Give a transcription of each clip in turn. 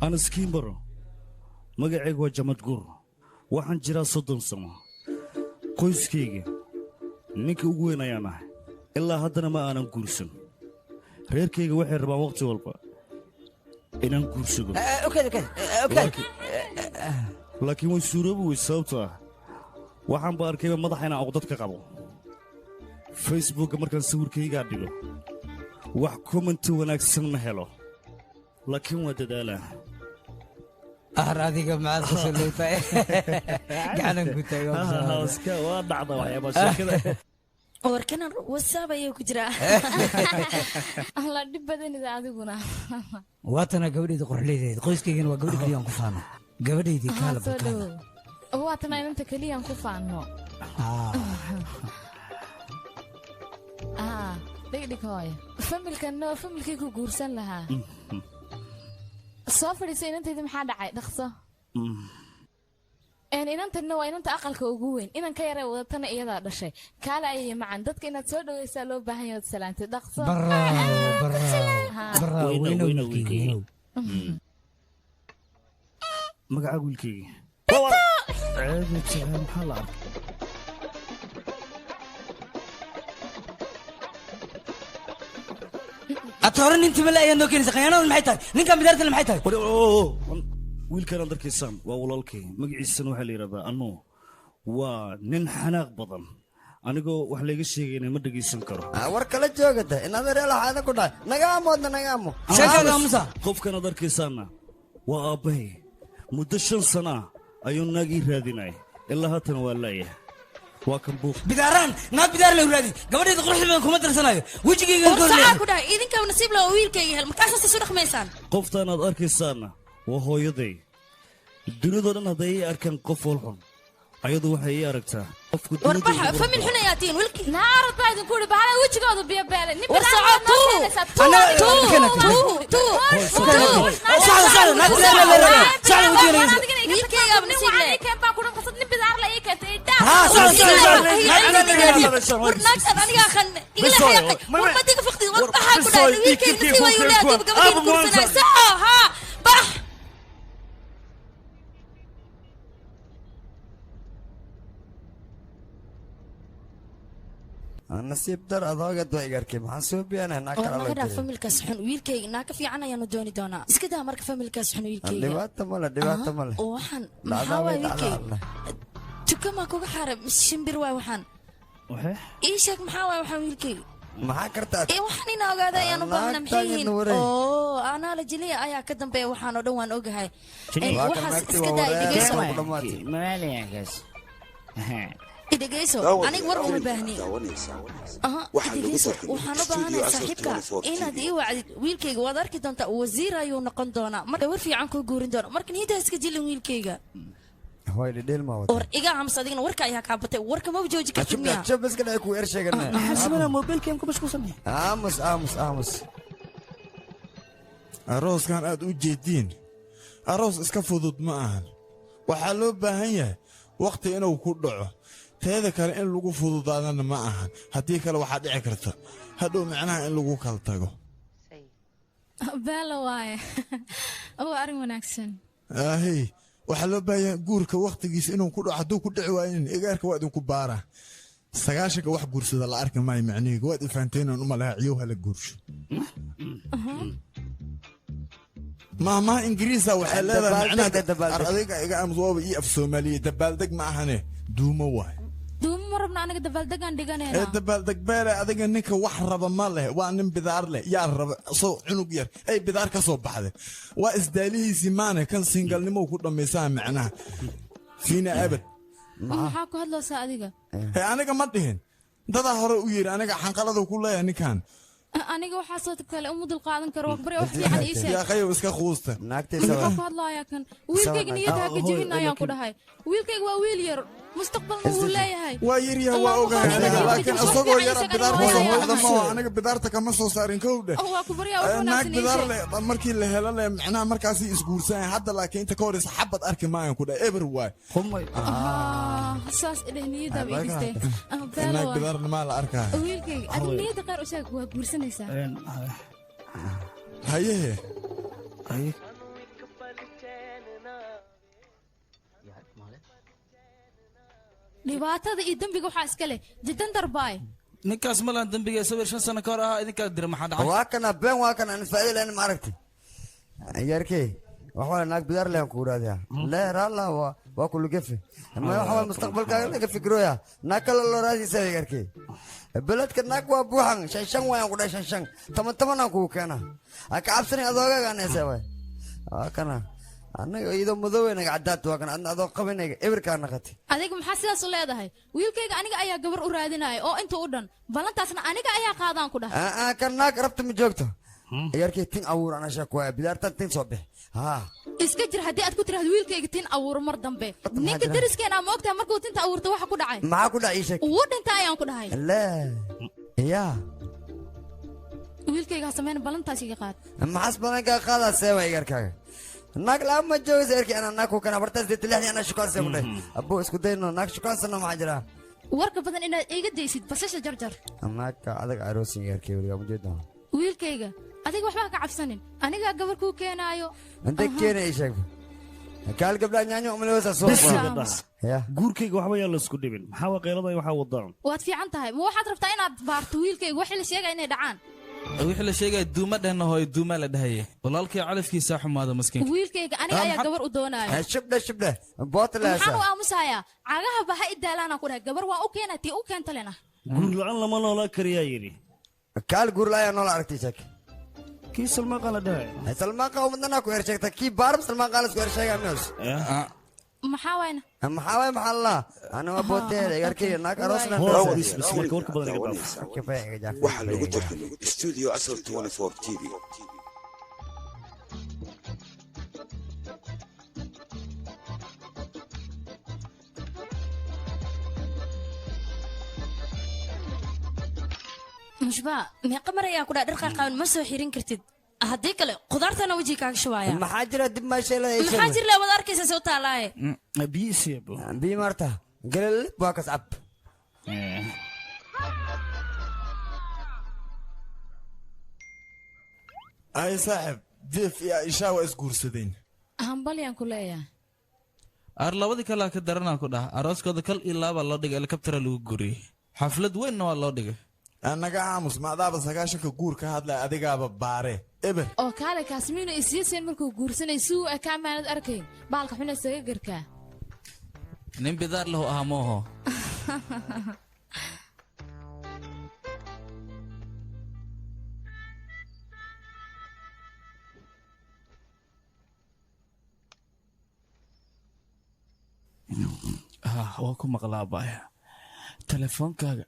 أنا سكيمبر مقعي وجمد قر وحن جرا صدن سما قويس كيجي نيك وين أنا إلا هذا ما أنا نقولسن غير كيجي واحد ربع وقت والبا إن نقولسن أوكي لكن ويسورب ويسوته waxaan ba arkay madaxayna aqdad ka qabo Facebook markaan sawirkayga dhigo wax comment wanaagsan ma helo laakiin waa dadaala adiga maad khaslaytay gacan ku tago haaska waa dhacda waxyaabo shirkada warkana WhatsApp ayuu ku jiraa alla dib badan adiguna waatana gabadheeda qorxleedeed qoyskayga waa gabadheedii aan ku faano gabadheedii kala bakana واتنا انت كليا كفانو ديك هاي فملكي كو غورسن لها صافريسين انت دي maxaa dhacay dhaqso inanta noo inanta aqalka ugu weyn inan ka yaray wadatana iyada dhashay kala ay macaan dadka inaad soo dhaweysaa loo baahan yahay salaanta dhaqso barra weyno magaca wiilkayga عادي تفهم حلا أتورن أنت ملا يا نوكين سقيانا المحيطة نكمل بدارة المحيطة ويل كان عندك إنسان وأولالكي مقعي السنة وحلي ربا أنو ونن حناق بضن أنا جو وحلي الشيء إني مدق يسنكر ورك لا جوجته إن هذا ريال هذا كله نجامو نجامو شكرا مسا خوف كان عندك إنسان وأبي مدشن سنة أيون ناقي راديناي إلا هاتن ولايه واكن بوق بداران ناد بدار له ولادي قبل يدخل حلم كم درسنايو وجهي يقول صح كده إذن كان نصيب له ويلكي المكاسة تسرق ميسان قفتان أركي سانا وهو يدي الدنيا دون هذي أركان قفولهم أيضا وحي أركتها وربح فمن هنا ياتين ولكي نار بعد نقول بحال وجهك هذا بيبال نبي نصيب در أضاقت وإيجاركي محاسوبي أنا هناك على الله. أنا فملك سحن ويلكي هناك في عنا ينودوني دونا. إسكده مرك فملك سحن ويلكي. دبات ماله. وحن. محاوي ويلكي. شو ما كوب حرب شمبر وحن. إيشك محاوي وحن ويلكي. ما كرتات. إيه وحني ناقة يا نبغى نمحين. أنا لجلي أيا كدم بي وحن ودوان أوجهاي. وحن إسكده يدقيسو. ما عليه جس. إدقيسو أنا ورقة مبهني إدقيسو وحنا بهنا صاحبك إنا دي وعد ويلكيغ وذارك دونتا وزير أيو نقن دونا مرة ورفي عنكو جورين دونا مركن هيدا إسكجيل ويلكيغ هو اللي ديل ما وده ور إيجا عم صديقنا وركا يا كابتة وركا ما بجوجي كتبني شوف بس كده يكون إرشة كنا حسبنا موبيل كم كم مش كوسني آمس أروس كان أدو جدين أروس إسكافودود معهن وحلو بهنيه وقت أنا وكله هذا كان إن لقوا فضوض أنا معهن هديك لو حد عكرته هدو معناه إن لقوا كالتاجو بلا واي هو أرمون أكشن هي وحلو بيا جورك وقت جيس إنهم كله عدو كل عوائن إيجارك وقت كبارة سجاشك واحد جورس هذا الأرك ما يمعني وقت فانتين إنهم لها عيوها للجورش ما إنجليزا وحلا معناه أرضيك إيجا أمزوب إيه في الصومالية دبالدك معهنه دوما واي دوما مربنا أنا دبالدك عندي جانا دبالدك بارع أديك إنك وحرب ماله وأنا بذار له يا رب صو عنق ير أي بذار كصوب بعده وإزدالي زمانه كان سينجل نمو كل ميسام معناه فينا أبد حاكو هذا سأديك أنا كمدهن ده هرا وير أنا كحنقلده كله يعني كان أنا جو حصلت كلا أمود القاعدة كروك بري وحدي عن إيش يا أخي وسك خوسته ناكتي سوا الله يا كان ويلكيك نيتها كجيبنا يا كده هاي ويلكيك وويلير مستقبلنا ولا يا هاي ويريا وأوجه لكن أصدقوا يا رب بدار هذا ما أنا بدارتك ما صو صارين كوده هو كبريا ناك بدار له مركي اللي هلا له معناه مركزي إسقور ساعة حتى لكن أنت كورس حبة أركي معي كده إبر واي هم أساس إلهني ده بيجستي ناك بدار ما لا أركها ويلكيك أدني تقرأ وشاك وقرصني سا هيه dhibaatada iyo dambiga waxaa iska leh jiddan darbaay ninkaas ma lahan dambiga sawir 5 sano ka hor ahaa idinkaa dira maxaa dhacay waa kana been waa kana aan faa'iido lahayn ma aragtay yarkey waxaa naag bidaar leh ku raadiya la ralla waa kullu gafi ma waxa mustaqbalkaaga laga fikirooya naag kale loo raadisa yarkey beledka naag waa buuxan shan waan ku dhashan shan taman ku keena aka cabsani adoogaga anaysa way waa kana anaga iyadoo madoweyna cadaad waa kana adoo qabinayga eberka naqati adiga maxaa sidaas u leedahay wiilkayga aniga ayaa gabar u raadinaya oo inta u dhan balantaasna aniga ayaa qaadaan ku dhahay kan naag rabta ma joogto yarkii tin abuur ana shaq waa bidaartan tin soo bix ha iska jir haddii aad ku tiraahdo wiilkayga tin abuur mar dambe ninka dariskeena ma ogtahay markuu tinta abuurta waxa ku dhacay maxaa ku dhacay sheeg uu dhinta ayaan ku dhahay la ya wiilkayga sameyn balantaas iga qaad maxas balan ka qaada seewa yarkaaga naag la ma joogo yarkii ana naag ku kana bartaas de tilaaxdi ana shukaan see ku dhahay abbo isku dayno naag shukaan sana ma jira warka badan inaad iga daysid basasha jarjar naagka adag aroosin yarkii waliga ma jeedo wiilkayga adiga waxba ka cabsanin aniga gabar ku keenaayo anta keenay sheeg kaal gabdha nyaanyo umaleesa soo ya guurkayga waxba yaa la isku dhibin maxaa waqeelada waxa wadaan waad fiican tahay ma waxaad rabtaa inaad baarto wiilkayga waxa la sheegay inay dhacaan wixii la sheegay duuma dhahna hooy duuma la dhahaye walaalkii calafkiisa xumaada maskiin wiilkayga aniga ayaa gabar u doonaayo shibdha bootlaasa maxaa u aamusaya cagaha baha idaalana ku dhahay gabar waa u keenatay u keentalena guur la'aan lama noola kariyaa yiri kaal guur la'aan noola aragtay sheeg kii salmaan qala dhahay salmaan qaw madana ku hersheegta kii baarb salmaan qalas ku hersheega mees maxaa wayna maxaa la ana ma bootay yarkii naag aroosna bismillah warka badan iga dhaaf waxa lagu tartamay studio asal 24 TV mushba meeqa mar ayaa ku dhaa dhirqa qaawan ma soo xirin kartid haddii kale khudaartana weji kaaga shubaaya maxaa jira dib ma sheelay maxaa jira wada arkaysa soo taalaaye biisibo bi marta galal waa kasab ay saaxib diif iyo ishaa waa isguursadeen hambalyaan ku leeyahay ar labadii kale ka daranaa ku dhah arooskooda kal iyo laaba loo dhigay helikabtara lagu guriyey xaflad weynna waa loo dhigay annaga aamus macdaaba 9 guur ka hadlay adigaaba baare eber oo kaale kaasmiina isiiseen markuu guursanay suu ka amaanad arkayn baalka xuna isaga garkaa nin bidaar lahu ahaa mooho waa ku maqlaa baaya telefoonkaaga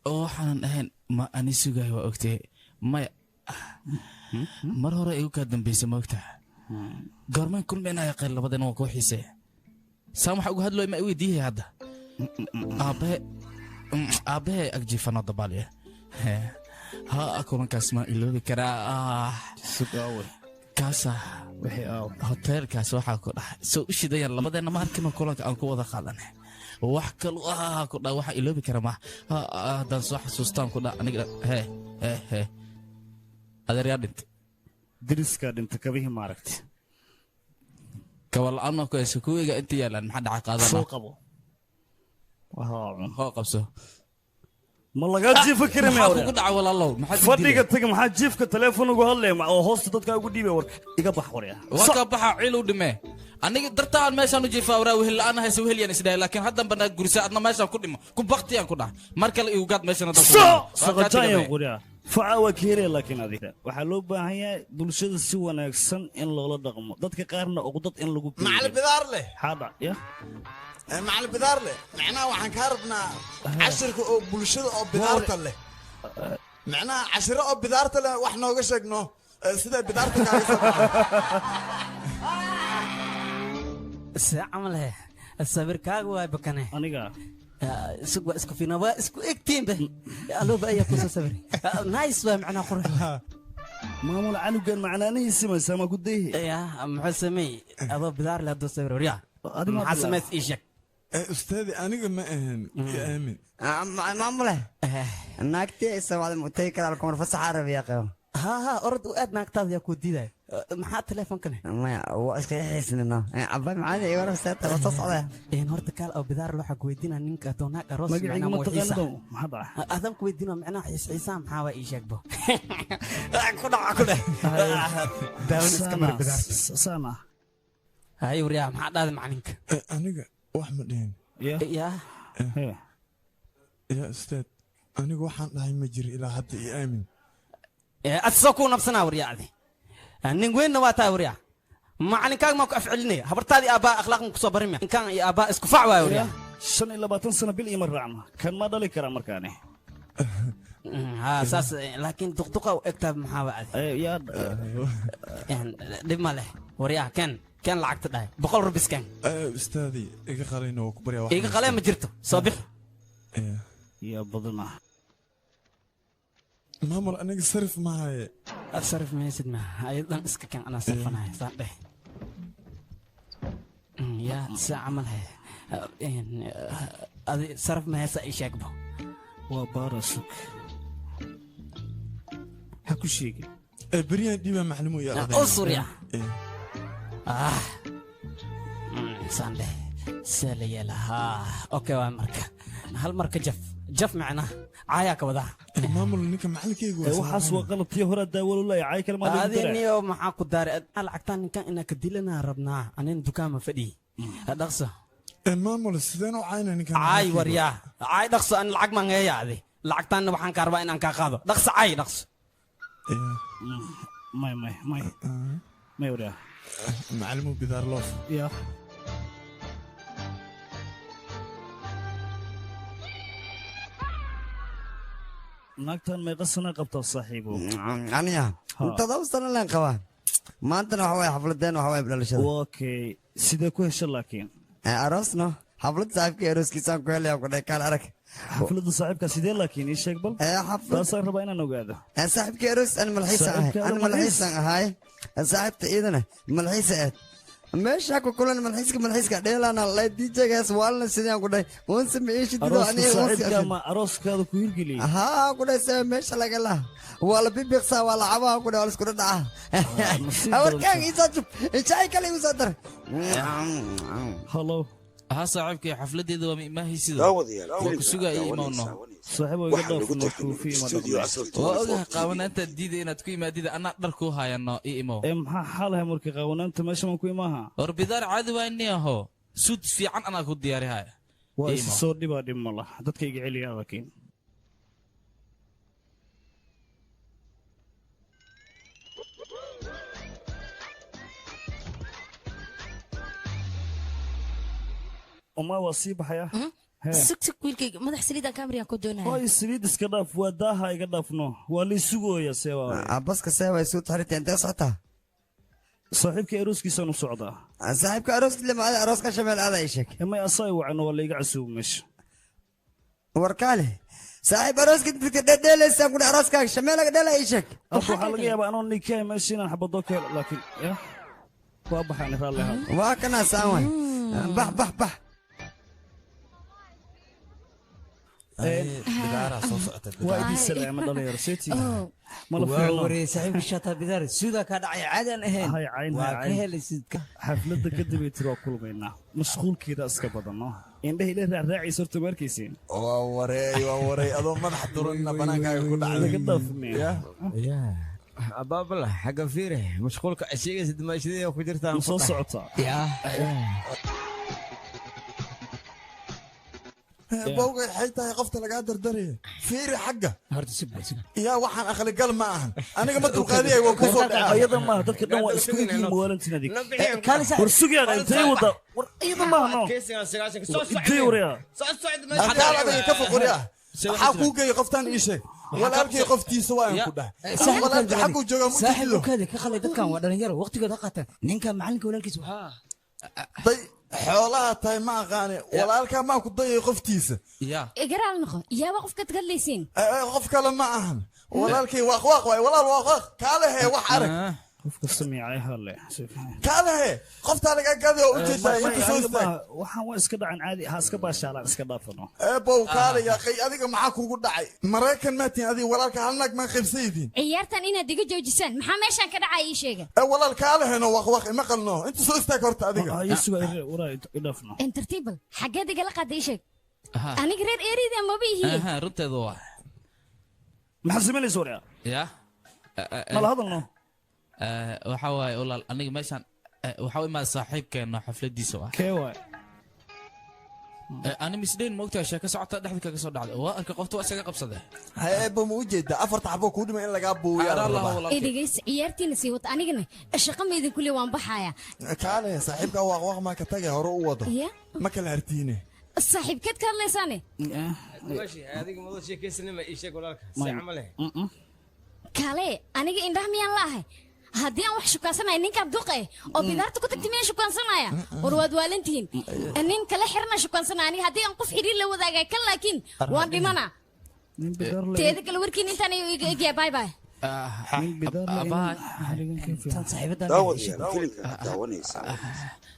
oo waxaanan ahayn ma ani sugaay waa ogtay maya mar hore igu kaa dambaysa ma ogtaha goormaan kulmaynaya qayr labadana waa kuu xiisee saan waxa uga hadlooy ma iweydiiyay hadda aabbahe agjiifano dabaalya ha kulankaas ma iloobi karaa kaasa hoteelkaas waxaa ku dhahay soo u shidayaan labadeenna ma arkino kulanka aan ku wada qaadanay wax kale ku dhaa waxa iloobi kara ma haddaan soo xasuustaan ku dhaa aniga he adeeryaa dhintay diriskaa dhinta kabihii maaragti kabala'aan ku hayso kuweyga inta yaalaan maxaa dhaca qaadana soo qabo hoo qabso ma lagaa jiifa karin maxaa kugu dhaca walaalow fadhiga taga maxaa jiifka teleefon ugu hadlaya oo hoosta dadkaa ugu dhiibay warka iga bax warya warka baxa ciil u dhimee aniga dartaan meeshaan u jiifaa waraa wehel la'aan haysa wehelyan isdhahay laakiin haddan banaa gurisa adna meeshaan ku dhimo ku baktiyaan ku dhax mar kale igu gaad meeshaan hadda saqajaayan qurya faca waa keeraya laakiin adiga waxaa loo baahan yahay bulshada si wanaagsan in loola dhaqmo dadka qaarna uqdad in lagu macali bidaar leh xaadha ya macali bidaar leh macnaha waxaan kaa rabnaa cashirka oo bulshada oo bidaarta leh macnaha cashiro oo bidaarta leh wax nooga sheegno sida bidaarta kaaga soo ساعة الصبر كاغ واي بكنه أنيقا سوق اسكو فينا واسكو اكتين به الو بأي قصة صبر نايس معنا قرح مامول عنو كان معنا نيسي ما سما قديه يا محسمي ابو بدار لا دو صبر وريا محسمي ايشك استاذي انا ما اهم يا امين مامله ناكتي سوال متيكر على كمر فصح عربي يا قيم ها ارد واد ناكتاد يا كوديدا maxaa teleefonkane maya waa iska xiisnino cabay macaan iyo warasta ta socda horta kaal oo bidaar loo xaq weydiina ninka toonaag aroos magacayga ma taqaanado maxaa dhacay adan ku weydiino macnaha xiisaan maxaa waa ii sheegbo ku dhaca daawan iska mar bidaar sana hay wariyaa maxaa dhaaday macalinka aniga wax ma dhihin ya ya ustaad aniga waxaan dhahay ma jiro ilaa hadda iyo aamin adsoo ku nabsanaa waryaacdi nin weynna waa taa waryaa macalinkaaga maa ku afcelinaya habartaadii aabbaa akhlaaqan ku soo barimya inkaan iyo aabbaa isku fac waaya waryaa 25 sano bil ima raacna kan ma dhali karaa markaane ها اساس لكن دقدقه واكتب محاوعه يا دب ماله وريا كان لعقت داي بقول ربس كان استاذي ايغا قالينا وكبريا واحد ايغا قالين ما جرته صبح يا بدنا مامر انا صرف معاي اتصرف ما يسد ما ايضا اسك كان انا صرفنا صاحبي يا ساعه عملها هذه صرف ما يسا يشاكبه وبارسك حكو شيء بريان ديما معلمو يا أصر يا ساندي سالي لها أوكي وامرك هل مرك جف معنا عاياك وضع مامر نيك معلك يقول وحاس وغلط يهرا داول ولا يعاي كلمة هذه نيو معاك الدار العقتان كان إنك ديلنا ربنا أنا دكان فدي دقصة مامر سيدنا وعينا نيك عاي وريا عاي دقصة أنا العق من هي هذه العقتان وحن كاربا إن أنك قاضي دقصة عاي دقصة ما يوريا معلمو بدار لوف يا ناكتان ما يقصنا قبط صاحبه عنيا انت دوستنا لين قوان ما انت نحوي حفلتين وحوي بلالشة اوكي سيدا كويش لكن عرسنا حفلت صاحبك يروس كيسان كويل يا كده كان عرك حفلة صاحبك سيدا لكن ايش يقبل حفلة صار ربعنا نوقاده صاحبك يروس انا ملحيسة هاي صاحبت ايدنا ملحيسة ماشي اكو كلنا ملحيسك ديلانا الله ديجا جاس والله سيدان كده ونسمي ايش دي انا ما اروسك هذا كويرجلي ها كده ماشي لا قال ولا بيبيقسا ولا عبا كده ولا سكر دعا اول كان يسجب شاي كلي وصدر هلو ها صاحبك حفلتي ما هي سيده داوديال كسوغا اي ماونو صاحبه يقدر في استوديو عسل واغا قاونانتا ديده inaad ku imaadida ana dhar ku hayano imo maxaa xalaha markii qaawanaanta meesha ma ku imaaha or bidar caadi waani aho sud fiican ana ku diyaarihay waa soo dhibaa mala dadka iga celiya laakiin وما وصيب حياه سك ويلكي مدح سليد كاميرا كودونا هاي سليد اسكداف وداها يقدافنو ولي سوغويا سيوا بس كسيوا يسوت حريتي انت صعتها صاحبك اروسكي سنو صعدا صاحبك اروس اللي مع اروسك شمال هذا ايشك اما اصاي وعنو ولا يقعسو مش وركاله صاحب اروسك دل لسه كل اروسك شمالك دل ايشك اخو حلقه يا انو نيكاي ماشي انا حبضوك لكن يا واضح يعني رالي هذا واكنا ساوي بح بدارة صوصة وايد السلام الله يرسيتي ما وري صاحب الشاطئ بدار سودا كان عادن اهين هاي عين وكهل سيدك حفلة كدب ترى كل بينا مشغول كذا اسكبضنا عنده إلى راعي صرت مركزين ووري أظن ما نحضرنا بناك يكون على قدافني يا أبابلا حق فيره مشغول كأشياء زد ما شذي وكدرت أنا مصوص عطا يا بوقي حيتا قفت لك قادر دري فيري حقه هرت سبع يا وحن اخلي قال معهن انا قمت القضيه وكفوت ايضا ما دك دون اسكويكي موالنتنا ديك كان ورسوقي انت ودا ايضا ما نو ديوريا قال هذا كفو قريه حقوقي قفتان ايشي ولا اركي قفتي سواء كده ولا حقو جوجا صاحب كذا كخلي دكان ودرنير وقتك دقته نينكا معلنك ولالكيس طيب xoolaha tahay ma aqaane walaalkaa maa ku dayay qoftiisa igaraal noqo yaaba qofka taglaysiin qof kale ma ahan walaalkay waaqwaaq waay walaal waaqwaaq kaale hee wax arag qofka samicay hale kaadahe qoftaa laga gaday oo u jeedaa inta soo istaag waxaan waa iska dhacan caadi ha iska baashaalaan iska dhaafano eebow kaale yaa qay adiga maxaa kugu dhacay maraykan maatiin adiga walaalka hal naag ma qaybsaydin ciyaartan inaad iga joojisaan maxaa meeshan ka dhacay ii sheega walaal kaaleheno waq ima qalno inta soo istaag horta adiga ayisuga waraa idhaafno entertable xageed igala qaaday ii sheeg aniga reer eerida maba ihiin runteedu waa maxaa samaynaysa waraa ya mala hadalno waxa waaye walaal aniga meeshaan waxa u imaada saaxiibkeena xafladiisa waa kee waay ani misdayn moogtahay sheeko socota dhexda kaga soo dhacday waa arka qofta waa isaga qabsaday hayeeba ma u jeedaa afarta xabo kuu dhima in lagaa buuyaa idhigays ciyaartiina sii wata anigana shaqa ma idinku le waan baxaaya kaale saaxiibka waaqwaaq maa ka tagay hore u wado ma kala hartiine saaxiibkeed ka hadlaysaane adiga mado sheekaysanima ii sheeg walaalka si camal eh kaale aniga indhaha miyaan laahay haddii aan wax shukaansanaya ninkaan duqe oo bidaarta ku tagtay miyaan shukaansanaya war waad waalantihiin nin kala xirana shukaansanaya aniga haddii aan qof xidhiir la wadaagay kan laakiin waan dhimana teeda kale warkiin intaan ayuu iga egyaa bay bay daawadyaal filimka daawanaysa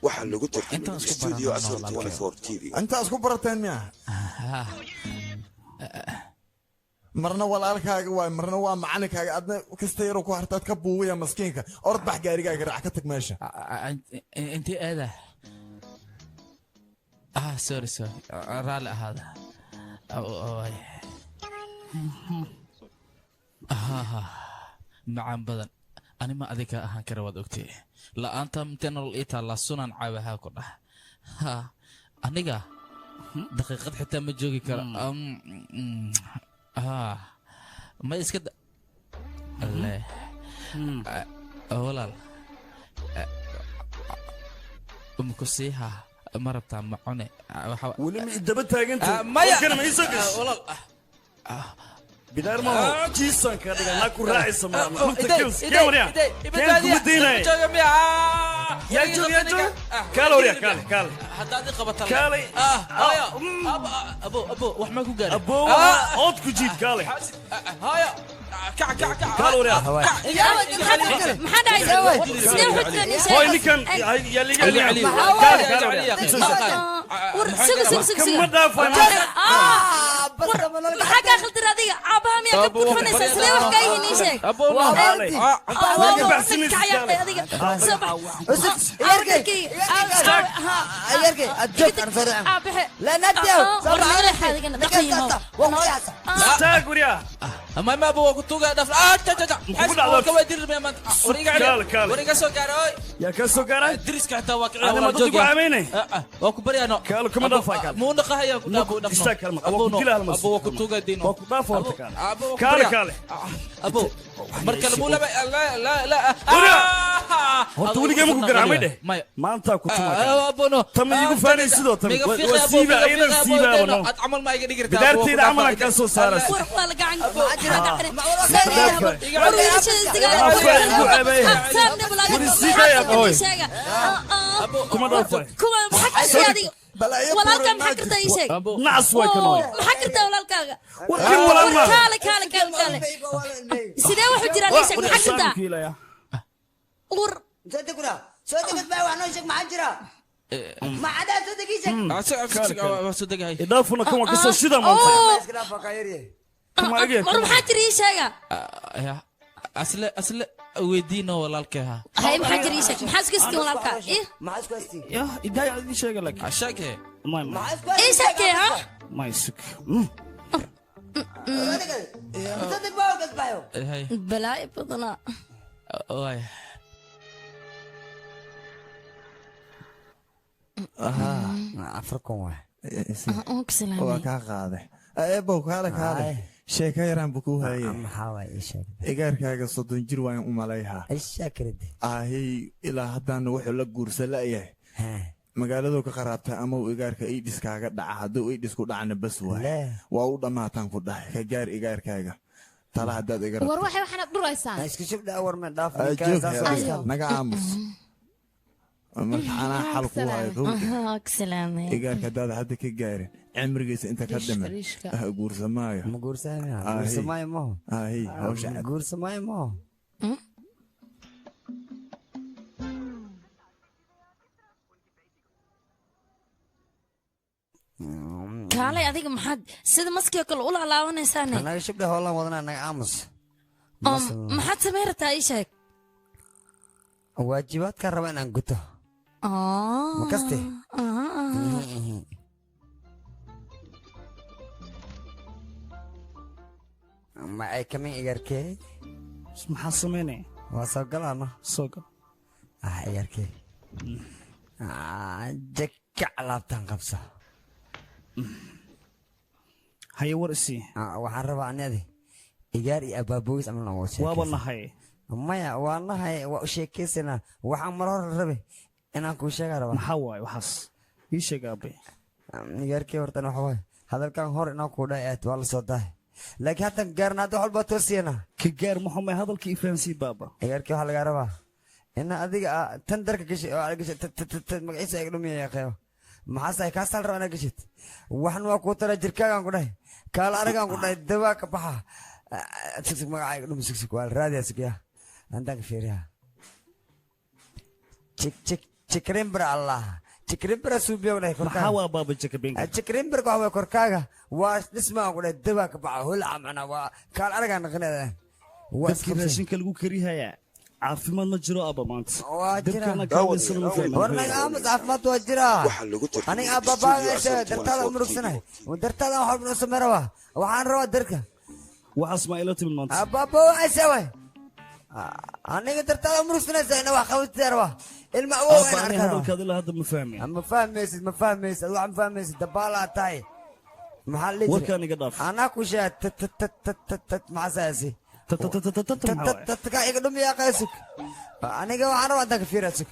waxaa lagu tartamay studio asal 24 TV intaa isku barateen miya marna walaalkaaga waay marna waa macalinkaaga adna kasta yaroo ku hartaad ka buuwaya maskiinka orod bax gaarigaaga raac ka tag meesha intii aada sorry raalli ahaada macaan badan anima adiga ahaan kara waad ogtay la'aanta intee nolol ii taallaa sunan caawahaa ku dhah aniga daqiiqad xitaa ma joogi kara ma iska le walaal umkusiiha ma rabtaa ma cune weli ma idaba taaganta maya kana ma isoo gas walaal bidaar ma jiisan ka dhiga na ku raacaysa ma runta kils kawriya kan ku diinay ya jooga kaloriya kal haddaad qabataa kale abo wax ma ku gaaray abo ood ku jiid kale haya kaloriya maxaa dhacay sidee xujrani hoy nikan ya liga war sug kama dhaafay maxaa kaa khaldir adiga aabaha miyaa ka buufanaysa sidee wax kaa yihiin ii sheeg ما ابو كنتوغا دف وريغا سو غاروي يا كسو غاراي دريس كحتا واقعي انا ما تقول عميني واكو بريانو كالو كما دافا مو نقهيا ابو استاكل ابو كلا ابو كنتوغا دينو واكو دافا كالي ابو مركل مو لا لا لا horta weligay maku garaamay dheh maantaa ku tuma tama igu faanay sidoo tama waa siiba aydan siibaabano bidaarteyda camalan kaa soo saaraysa kuma dhaafay walaalkaa maxaa kartaa ii sheeg nacas way ka nooy maxaa kartaa walaalkaaga warkin walaal ma kaale sidee waxu jiraan ii sheeg maxaa kartaa ur صدقت بقى وعنو شك معجرة ما عدا صدق شك إضافنا كم قصة شدة ما مر محاجر يشاقة أصل ويدينا ولا الكها هاي محاجر يشاق محاس كستي ولا الكها إيه محاس كستي يا إداي يشاقة لك عشاقة ما إيه شاقة ها ما يسك صدق بقى وقت بايو بلاي بضنا واي عفركم واحد waa kaa qaaday eebow kaale sheeka yaraan bu kuu haye igaarkaaga 30 jir waan u malayhaa ahay ilaa haddaana wuxuu la guursa la'yahay magaaladoo ka qaraabta ama uu igaarka iidhiskaaga dhaca hadduu iidhisku dhacna bas waay waa u dhammaataan ku dhahay ka gaar igaarkaaga tala haddaad iga war waxay waxaad dhuraysaan iska shubdha awar ma dhaaf naga aamus marka anaa xal ku hayo igaarka haddaad hadda ka gaarin cimrigiisa inta ka dhiman guursamaayo ma guursamaayo maho hawsha guursamaayo maho kaalay adiga maxaad sida maskiga kale u laalaabanaysaane anaga shibdhe hoolaan wadana anaga aamus maxaad samayn rabtaa ii sheeg waajibaadkaan raba inaan guto ma kaste ma ay kamin igarkee maxaa samaynaya waa soo galaano soo gal igarkee jakac laabtaan qabso haye war isii waxaan rabaa anadi igaar iyo abaabooyis amal nooga sheekaysa waaba nahay maya waa nahay waa u sheekaysanaa waxaan mar hore rabe inaan kuu sheegaa rabaa maxaa waaye waxaas ii sheeg aabe igaarkii hortan waxa waaye hadalkan hor inaan kuu dhahay aad waa la soo daahay laakiin haddan gaarna hadda waxalbaa toosiyana ka gaar maxumay hadalkii ifahansii baaba igaarkii waxaa lagaa rabaa ina adiga tan darka gashay oo gashay magaciisa ay dhumiya qeyo maxaasahay kaasal rabaa inaa gashid waxna waa kuu tara jirkaagaan ku dhahay kaala anagaan ku dhahay dabaa ka baxa sigsig magacayga dhumi sigsig waa raadiyaa sigya antaan ka fiiriyaa jikrimbra allah jikrimbra suubiya ku dhahay maxaa waa baaba jikrimbra jikrimbrka waxa waye korkaaga waa dhismaa ku dhahay dabaa ka baxa holaca macnaa waa kaala anagaan naqinada dadkii raashinka lagu karihayaa caafimaad ma jiro aba maanta waa jira warnaga aamus caafimaad waa jira aniga aababaagasha dartaada umurugsanahay dartaada wax walba samee rabaa waxaan rabaa darka waxaas ma ila timid maanta aababa waxayse way aniga dartaada umurugsanaysa ina wax qabatidaa rabaa ilma awow in arkaa hadalkaad ilaa hadda ma fahmay ma fahmaysid wax ma fahmaysid dabaalaa tahay maxaa la warkaan iga dhaaf anaa ku sheega maxaasaasi تتكا يقدم يا قاسك أنا جوا أنا وأنت كفير أسك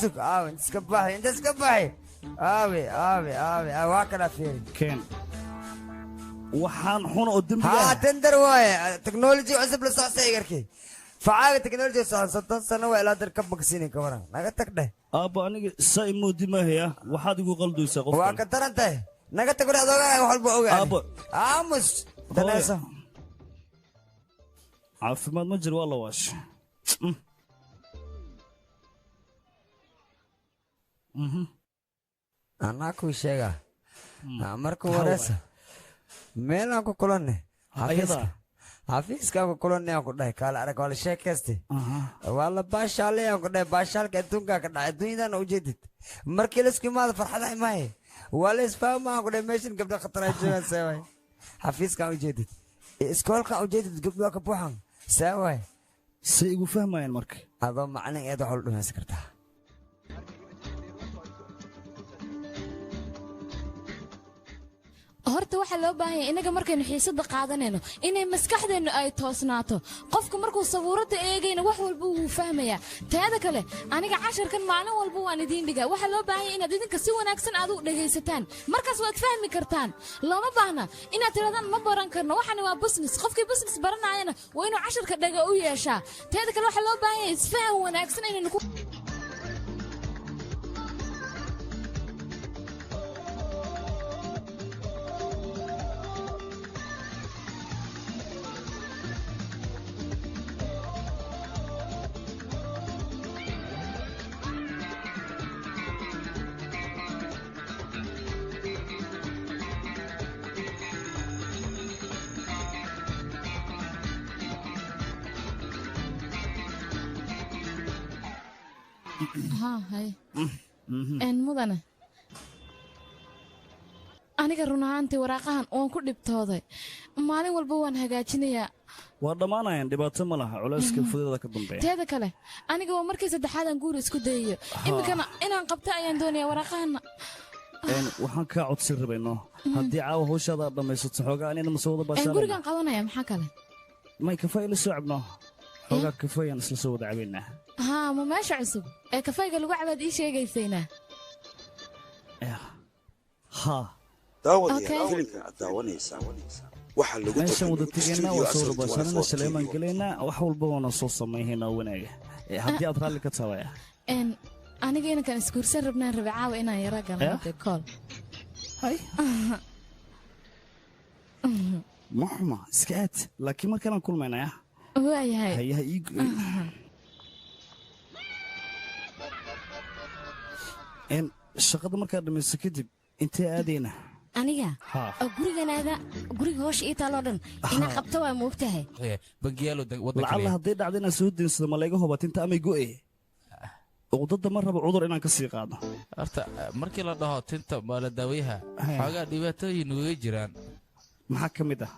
سك أنت سكباهي أنت سكباهي آوي واكلا فير كين وحان حون قدام ها تندر واي تكنولوجي عزب لصاصة يقركي فعال تكنولوجي صار 6 سنة ولا تركب مكسيني كورا نقطك ده أبا أنا سايمو دي ما هي واحد يقول قلدو يساق واكتر أنت نقطك ولا دوغا وحلبو أوغا أبا آمس تناسا caafimaad ma jiro waa la waash anaa kuu sheega marka wareysa meelaan ku kulanne xafiiskaan ku kulanne aan ku dhahay kaale arag waa la sheekayste waa la baashaalay aan ku dhahay baashaalka adduunkaa ka dhacay adduunyadana ujeedid markii laisku imaado farxada imahay waa la isfahma aan ku dhahay meeshan gabdha khataraa joogaan seeway xafiiskaan ujeedid iskoolkaan ujeedid gabdhaa ka buuxan ساوي سيقو فهمين مرك هذا معنى ايه دحول دمي سكرتها horta waxa loo baahan yahay inaga markaynu xiisada qaadanayno inay maskaxdeenu ay toosnaato qofku markuu sabuurada eegayna wax walba uu fahmaya taada kale aniga casharkan maalin walba waan idin dhigaa waxa loo baahan yahay inaad idinka si wanaagsan aad u dhageysataan markaas waad fahmi kartaan looma baahna inaad tirahdaan ma baran karno waxani waa business qofkii business baranayana waa inuu casharka dhaga u yeeshaa taada kale waxa loo baahan yahay isfahan wanaagsan inaynu ku هاي mudane aniga run ahaantii waraaqahan oon ku dhibtooday maalin walba waan hagaajinayaa waa dhammaanayaan dhibaato ma laha culayska fudada ka dambeeya teeda kale aniga waa markii saddexaad aan guuri isku dayayo iminkana inaan qabta ayaan doonayaa waraaqahana waxaan kaa codsin rabayno haddii caawa hawshaada aad dhammaysato xoogaa anina masawada baashaan gurigaan qabanaya maxaa kale may kafay ila soo cabno xoogaa kafayaan isla soo wada cabaynaa ها ما ماشي عصب كفاية لو قاعد إيش يجي فينا ها داودي فيلمك داونيسا waxa lagu meeshan wada tagaynaa waa soo rabashana Saleymaan galeena wax walba wana soo sameeyna wanaaga haddii aad raalli ka taabaya aniga inaan kan iskuursan rabnaan rabcaawa inaan yara galno kool hay maxma iskaat laakiin markaan kulmaynaa waayahay hayaha ii shaqada markaad dhamayso kadib intee aadayna aniga haa guriganaada guriga hoosha ii taaloo dhan ina qabto waa moogtahay bangiyaalo lacalla hadday dhacdo inaan soo deensado ma layga hubatinta amay go'e uqdada ma rabo cudur inaan ka sii qaado horta markii la dhaho tinta maala daawayaha xoogaa dhibaatooyin uga jiraan maxaa ka mid ah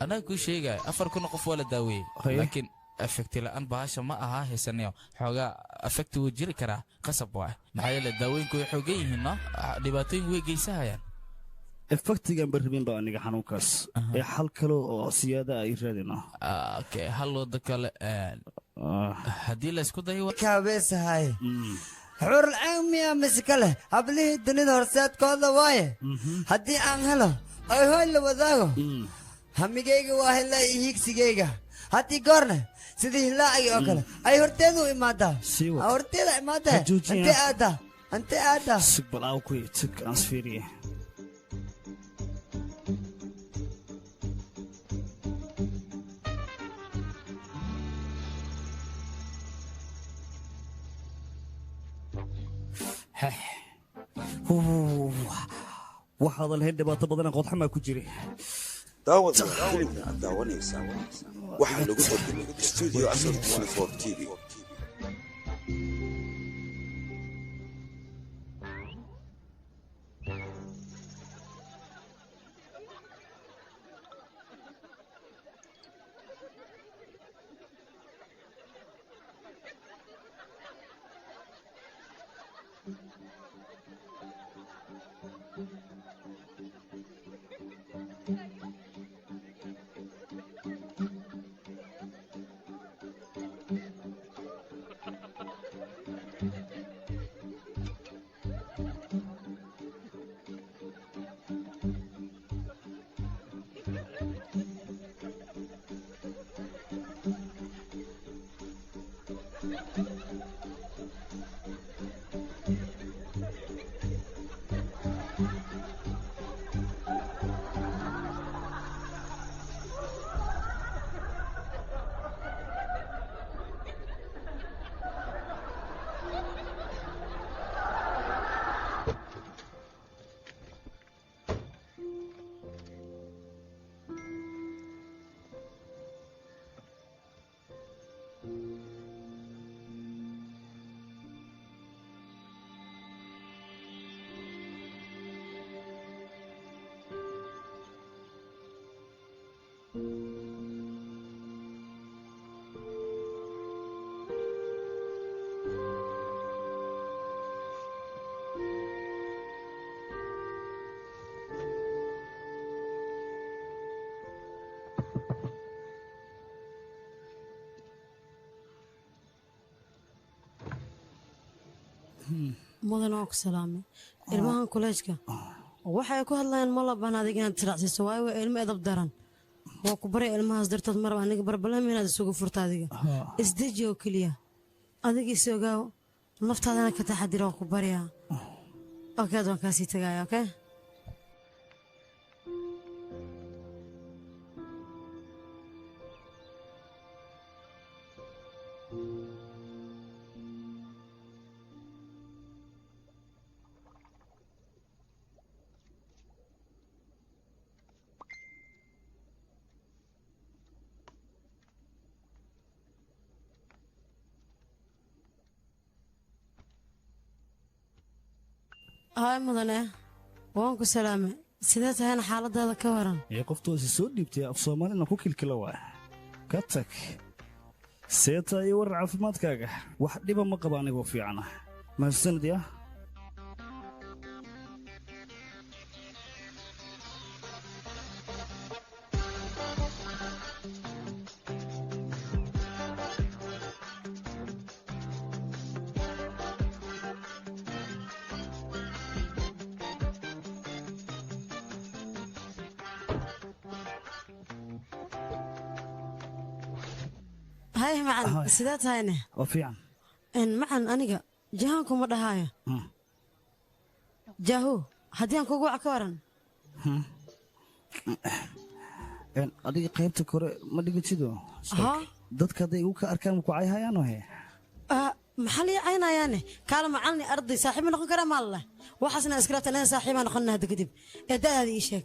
anaa kuu sheegaya 4,000 qof waa la daaweeyey laakiin afekti la'aan bahasha ma aha haysanayo xoogaa afekti wuu jiri karaa qasab waa maxaa yeele daawooyinku way xoogan yihiin no dhibaatooyin way geysahayaan efektigan barribin baa aniga xanuunkaas ee xal kale oo siyaada ay raadina okay hal wada kale haddii la isku dayo kaabeesahay xurul miya miskale hablihii dunida horseedkooda waaye haddii aan helo ay hoy la wadaago hamigayga waa helaa iyo hiigsigayga haddii goorne sidii hilaacigii oo kale ay horteedu imaadaa horteeda imaadaa antee aadaa antee aadaa sigbal ku tig ansfiriye waxaad lahayn dhibaato badan qoodxamaa ku jiray daawada filimka aad daawanaysaa waxaa lagu tarjumay studio asal 24 tv mudan oo ku salaamay ilmahan koleejka waxay ku hadlayaan ma laban adiga inaad tiracsiiso waayo waa ilmo edab daran waa ku baray ilmahaas dartood marba aniga barbalama inaad isugu furta adiga isdeji oo keliya adiga is ogaaw naftaadana ka taxadira oo ku baryaa okaad waan kaasii tagaaya okay هاي مدنه وانكو سلامة سيدات هنا حالة هذا كورن يا قفتو سود ديبتي اف سومالينا كو كلكلا waa كاتك سيتا يور caafimaadkaaga wax dhiba ma qaba aniga fiicana ma sanadiya هاي معن سيدات هاينه وفيعن ان معن انيغا جهانكم ما دهايا جاهو هديان كوغو عكورن ان adiga qaybta kore ma dhigatido ha dadka haday u ka arkaan ku caayhayaan oo he maxaa lii caynayaane kaala macalin arday saaxiib ma noqon karaa maalla waxaasna iskalaabta anaa saaxiibaa noqonna hadda kadib ee da'daada ii sheeg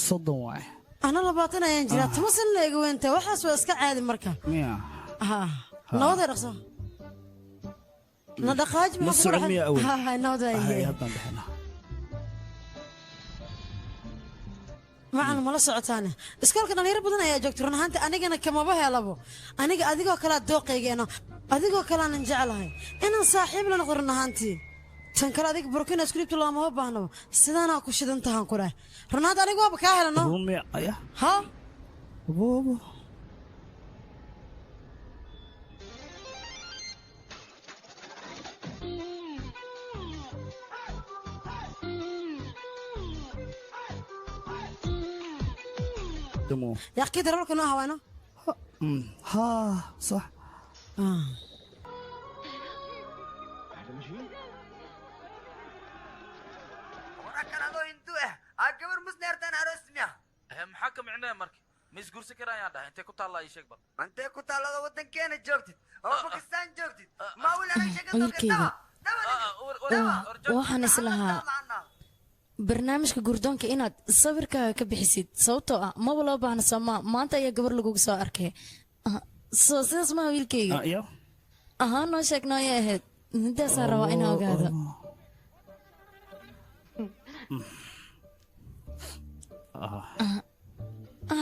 soddon waay ana 20 ayaan jiraa 10 sano la iga weynta waxaas waa iska caadi marka miya nabada dhaqso na dhaqaaj ma socon miya awal nabada ay haddaan bixina macalin mala socotaane iskoolka dhalinyaro badan ayaa joogta run ahaanta anigana kamaba helabo aniga adigoo kalaa dooqaygeena adigoo kalaanan jeclahay inaan saaxiib la noqdo run ahaantii tan kale adiga burkina script looma baahnaba sidaanaa ku shidan tahan ku dhahay run ahaanta aniga waaba kaa helano ha boobo يا أخي كده رولك نوع هوانا ها صح محاكم عنا مركي مش قرص كرا يا ده انت كنت الله يشيك بر انت كنت الله ودن كان جوجتي او باكستان جوجتي ما ولا انا شيك waxaan islahaa barnaamijka gurdoonka inaad sawirkaaga ka bixisid sababtoo ah maba loo baahna soomaa maanta ayaa gabar lagugu soo arkay sidaas maha wiilkayga ahaa noo sheeg nooya ahayd midaasaa rabaa inaa ogaado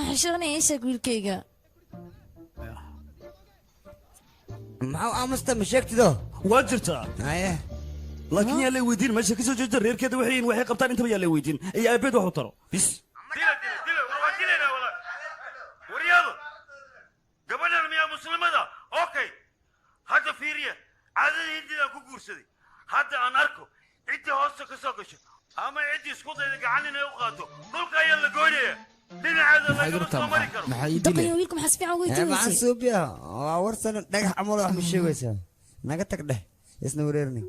xishoonay ii sheeg wiilkayga maxaa aamusta ma sheegtido waa jirtaa haye laakiin yaa lay weydiin meesha kasoo jeeda reerkeeda waxay qabtaan intaba yaa lay weydiin iyo aabeed wax u taro bis waryaado gabadhan miyaa muslimada okay hadda fiiriya caadada hindidaan ku guursaday hadda aan arko ciddii hoosta ka soo gasho ama ciddii isku dayda gacan inay u qaato dhulka ayaa la goynaya dhinaceeda lagama soo mari karo daqaya wiilka maxaa si fiican weydiinaysay maxaa suubiya waa warsan dhagax camal wax ma sheegaysaa naga tag dheh isna wareernay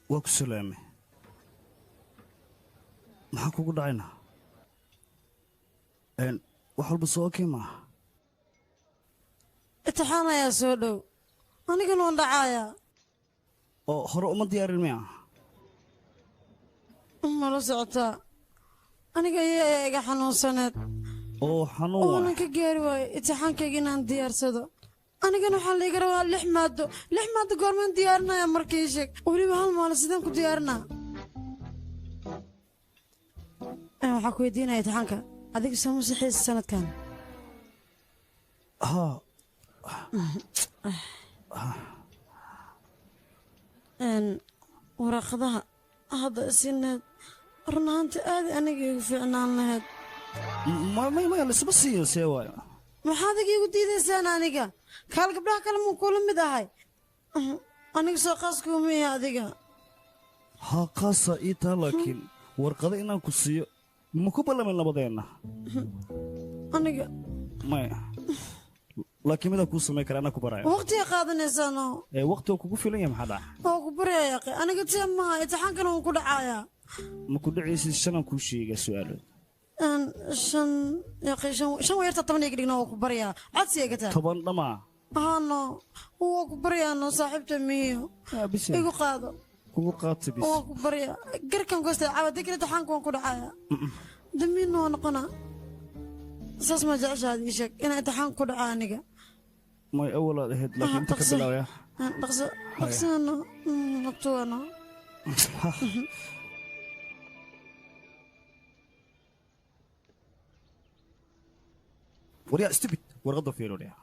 waa ku salaame maxaa kugu dhacayna wax walba soo okey maaha imtixaan ayaa soo dhow anigana waan dhacaaya oo hore uma diyaarin miya mala socotaa aniga ayaa iga xanuunsaneed oo xanuun oonan ka gaari waayo imtixaankayga inaan diyaarsado anigana waxaa laiga rabaa 6 maado goormaan diyaarinaya markii sheeg weliba hal maalin sidaan ku diyaarinaa waxaa ku weydiinaya imtixaanka adiga soo masaxiisa sanadkan waraaqadaha hadda isineed run ahaanta aad aniga igu fiicnaan lahayd maya laisma siiyo see waayo maxaad igiigu diidaysaan aniga kaal gabdhaha kale muu kula mid ahay aniga soo qaaskuuma ihi adiga haa qaasa ii taa laakiin warqado inaan ku siiyo ma ku ballamin labadeenna aniga maya laakiin midaan kuu samayn kara anaa ku baraya waqtiga qaadanaysaano waqti oo kugu filan yahay maxaa dhaca waa ku baraya aniga tee maaha imtixaankana waan ku dhacayaa ma ku dhacaysid shanaan kuu sheegaa su'aalood shan weerta 10 iga dhigna waa ku baryaa codsiga ka taa 10 dhamaa haano waa ku baryaano saaxiibta miyo igu qaado kugu qaata bis waa ku baryaa garkan goostay caawada kale imtixaanka waan ku dhacayaa damiin waa noqonaa saas ma jeceshaad ii sheeg inaan imtixaanka ku dhaca aniga may awalaad ahayd laakiin inta ka bilaawaya dhaqsano nabtuwana وريا استبت ورغضوا في روريا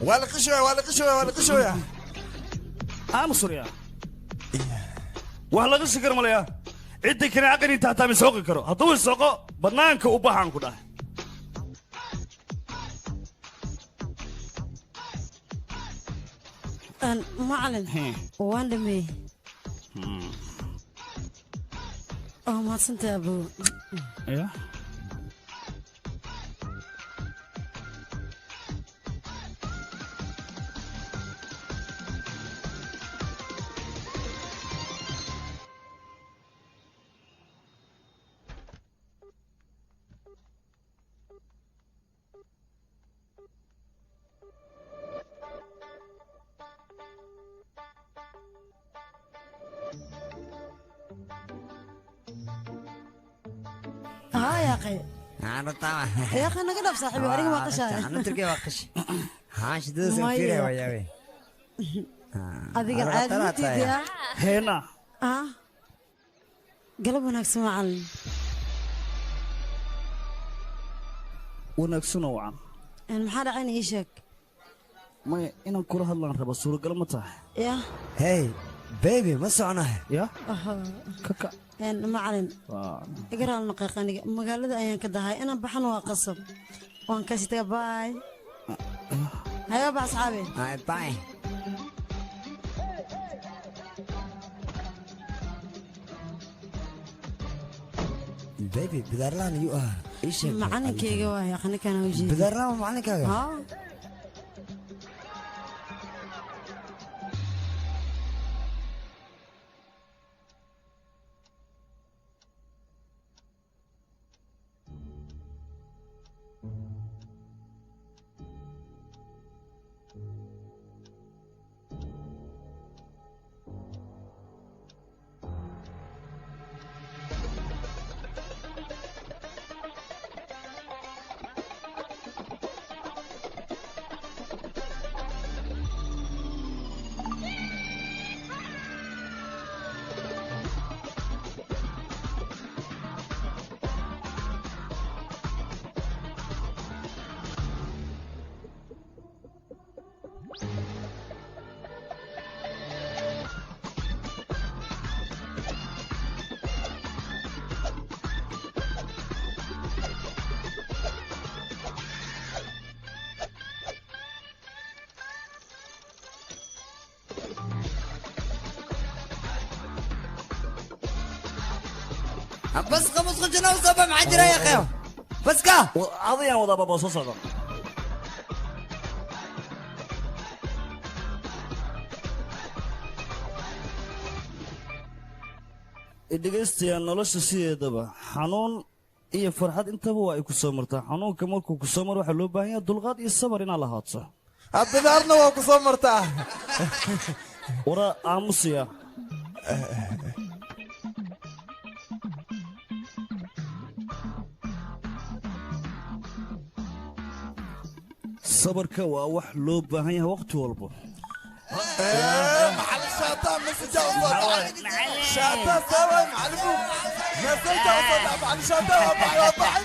ولا قشوة ولا قشوة ولا قشوة aamus waryaa wax laga sikar malaya cidda kale aqri inta taa misooqi karo hadduu isooqo banaanka u baxaan ku dhahay macalin waan dhammeeyey mahadsantahay abow ya يا أخي أنا طبعا يا أخي أنا قلب صاحبي أريد ما قشاي أنا تركي وقش هاش دوس فيره وياوي هذيك العادة تيجي هنا قلب وناكسو معلم وناكسو نوعا المحل عيني إيشك ما إنا كل هالله نربى صورة قلمتها يا هاي بيبي ما سعناه يا كاكا معلم اقرا النقيقة مقالة أيان كدهاي أنا بحن وقصب وان كاسيتها باي هيا بقى أصحابي باي بيبي بدارلان يو ايش معنا كيغا يا اخي كان وجهي بدارلان معنا كيغا ها بس خمس خجنا وصبا معجرة يا أخي بس كا عضيان وضع بابا صصغر dhegaystayaal nolosha sideedaba xanuun iyo farxad intaba waa ay ku soo martaa xanuunka markuu ku soo maro waxaa loo baahan yahay dulqaad iyo sabar inaad lahaato bidaarna waa ku soo martaa wara aamusiya sabarka waa wax loo baahan yahay waqti walba محل شاطئ مسجد شاطئ سوا معلمو مسجد محل شاطئ وضعي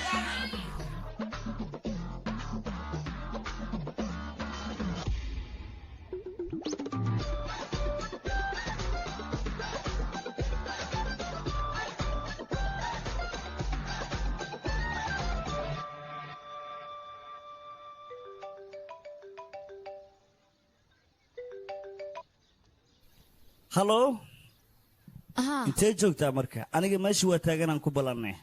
hallo intee joogtaa marka aniga meesha waa taaganaan ku ballanay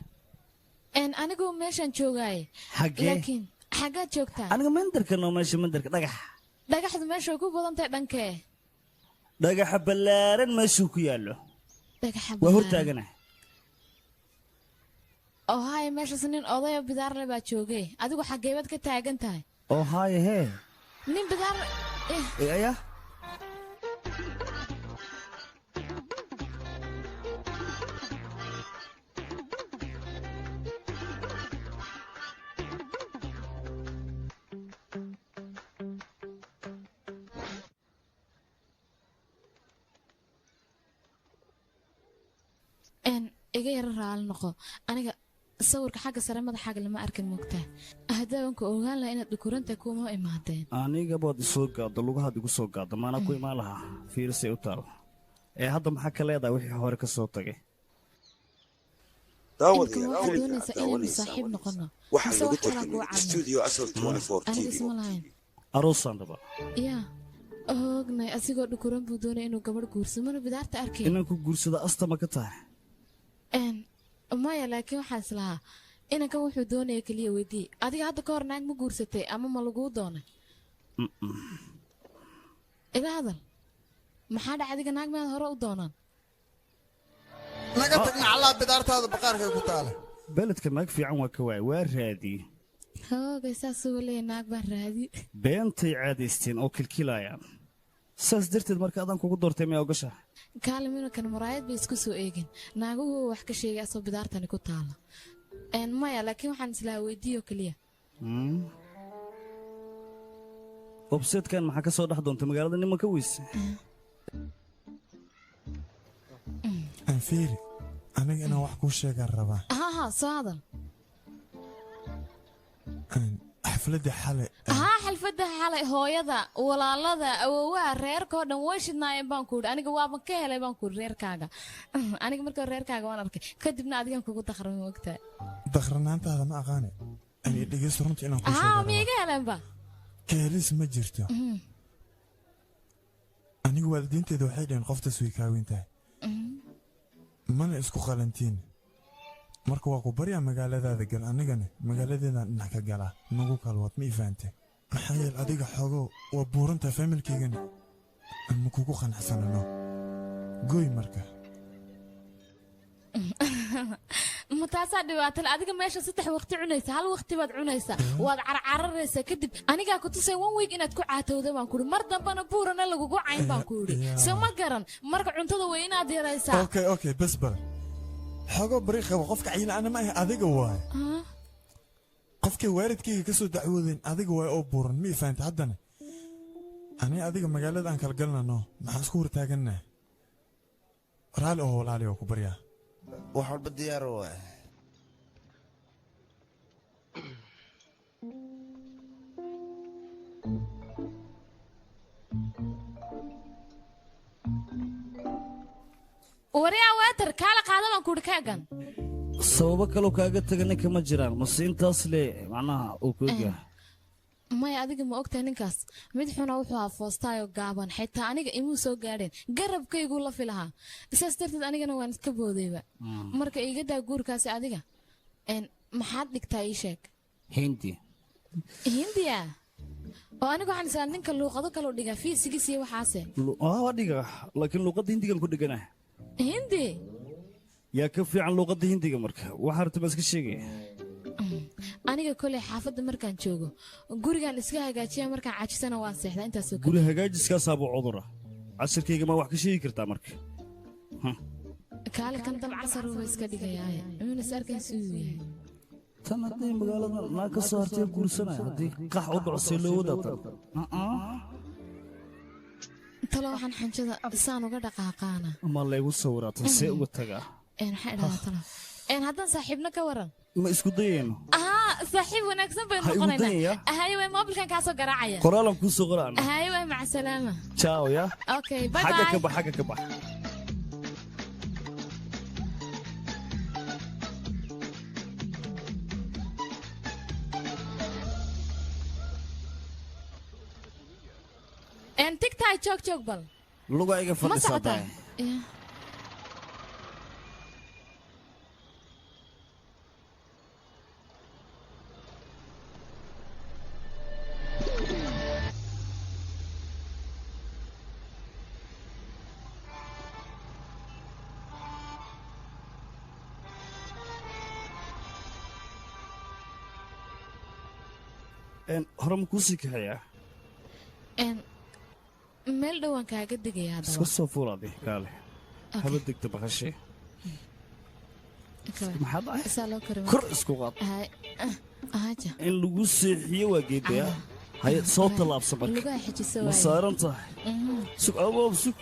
anigu meeshaan joogaay laakiin xaggaad joogtaa aniga mandarka noo meesha mandarka dhagax dhagaxdu meesha ku badan tahay dhankee dhagaxa ballaaran meeshuu ku yaallo waa hor taagana oo haye meeshaas nin odayo bidaarle baa joogay adigu xaggeebad ka taagan tahay oo haye hee nin bidaar aya iga yara raali noqo aniga sawirka xagga sare madaxaaga lama arkin moogtaa haddaawanku ogaan lahaa inaad dhukuranta kuma imaadeen aniga baad isoo gaaddo lugahaad igu soo gaadda maanaa ku imaan lahaa fiirisay u taal hadda maxaa ka leedahay wixii hore ka soo tagay waxaad doonaysaa inaynu saaxiib noqono waxaa lagu tarjumay studio asal 24 aniga isma lahayn aroosaan raba yaa ognay asigoo dhukuran buu doonaya inuu gabadh guursado mana bidaarta arkay inaan ku guursada astama ka tahay maya laakiin waxaa islahaa inankan wuxuu doonaya keliya weydii adiga hadda ka hor naag ma guursatay ama ma laguu doonay iga hadal maxaa dhac adiga naag maad hore u doonaan naga tagna calaa bidaartaada baqaarkay ku taala beledka naag fiican waa ka waay waa raadiyey hoogay saasuu leeya naag baan raadi beentay caadaysteen oo kilkilayaan saas darteed marka adaan kugu doortay miyaa ogasha kaaliminakan muraayad bay isku soo eegin naaguhu wax ka sheegay asoo bidaartani ku taala maya laakiin waxaan islahaa weydiiyo keliya websitekan maxaa ka soo dhex doontay magaalada nimanka weyse anfiiri aniga inaan wax kuu sheegaan rabaa ha soo hadal xafladda xalay xalfadda xalay hooyada walaalada awowaha reerkao dhan way shidnaayeen baan ku idhi aniga waaban ka helay baan ku idhi reerkaaga aniga marka reerkaaga waan arkay kadibna adigan kugu dakhrama mogtaa dakhranaantaada ma aqaane ani dhegeysto runta inaan ku sheego miiga heleenba keelis ma jirto anigu waalidiinteeda waxay dhaheen qoftaas way kaaweyn tahay mana isku qalantiin marka waa ku baryaa magaaladaada gal anigana magaaladeedaan dhinac ka galaa nagu kalwad ma ifaante maxaa yeel adiga xogo waa buurantaa faamilkaygana ma kugu qanacsanano gooy marka ma taasaa dhibaatale adiga meesha 3 waqti cunaysa hal waqti baad cunaysaa waad carcararaysaa kadib anigaa ku tusay 1 week inaad ku caatowda baan ku idhi mar dambana buurana lagugu cayn baan ku idhi soo ma garan marka cuntada way inaad yaraysaa okay bas bal xogo bariiqaba qofka caylaana ma aha adiga waay qofkay waalidkayga ka soo dacwoodeen adiga waay oo buuran ma ifaanta haddana ani adiga magaalada aan kala galnano maxaan isku hortaaganaa raali oo walaali oo ku baryaa wax walba diyaar waay wariyaa waatar kaala qaada baan ku idhi kaagan sababo kaloo kaaga taga ninka ma jiraan mase intaas le macnaha uu ku egyahay maya adiga ma ogtahay ninkaas mid xuna wuxuu ahaa foostaayo gaaban xitaa aniga imuu soo gaadheen garabkayguu la filahaa isaas darteed anigana waan iska boodayba marka iga daa guurkaasi adiga maxaad dhigtaa ii sheeg hindiya oo aniga waxaan islaan ninka luuqado kaloo dhigaa fiisigis iyo waxaase waa dhiga laakiin luuqadda hindigan ku dhiganah hindi yaa ka fiican luuqadda hindiga marka waxaa rabta baa iska sheegaya aniga koley xaafadda markaan joogo gurigaan iska hagaajiya markaan caajisana waan seexdaa intaasoo guri hagaajiskaasaabuu cudura casirkayga ma wax ka sheegi kartaa marka kaale kan dab casar uba iska dhigayaaye inuunas arkayn siduu yahay tan hadday magaalada naa ka soo hartay guursanaya haddii qax u dhaco see loo wadaatan talo waxaan xanjada saan uga dhaqaaqaana ma laygu sawiraatan see uga tagaa maxay dhahaa talo haddaan saaxiibna ka waran ma isku dayayno saaxiib wanaagsan baynu noqonaynaa haye way moobilkan kaa soo garaacaya qoraalan kuu soo qoraan haye way maca salaama ciao ya okay bye bye xagga ka bax tigtahay joog bal luga iga fadhisadaa hore ma kuu sii kaxeeyaa meel dhowaan kaaga degayaa iska soo fuulaadi kaale haba degta baqashe kor isku qaad in lagu seexiyo waa geedaya haye soo tallaabsa marka ma saaran tahay sug aboob sug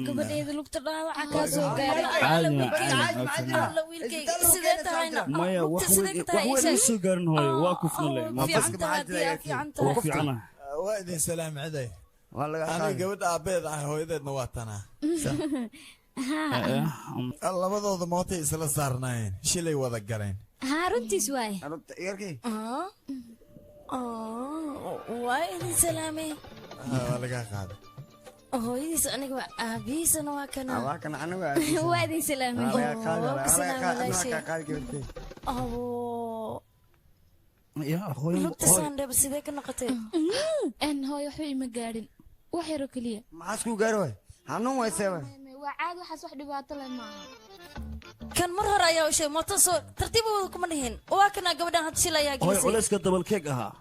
gabadheeda lugta dhaawaca kaa soo gaaray alla wiilkayga sidee tahayna maya wax weyn soo gaarin hooyo waa kufnale waa fiicana waa idin salaam caday aniga gabadha aabeed ah hooyadeedna waa tanaa labadooda mootay isla saarnaayeen shilay wada galeen haa runtiis waaye waa idin salaamay waa laga qaaday hooyadiis aniga aabihiisana waa kana waa idin salaamay lugta saandheeba sidee ka noqotay hooyo waxba ima gaadhin wax yaro keliya maxaa isku gaari waay hanuun waysee waay waa caadi waxaas wax dhibaato leh maaha kan mar hore ayaa u sheegay mooto soo tartiibooda kuma dhihin waa kana gabadhan had shil ayaa gelisay culayska dabalkeeg ahaa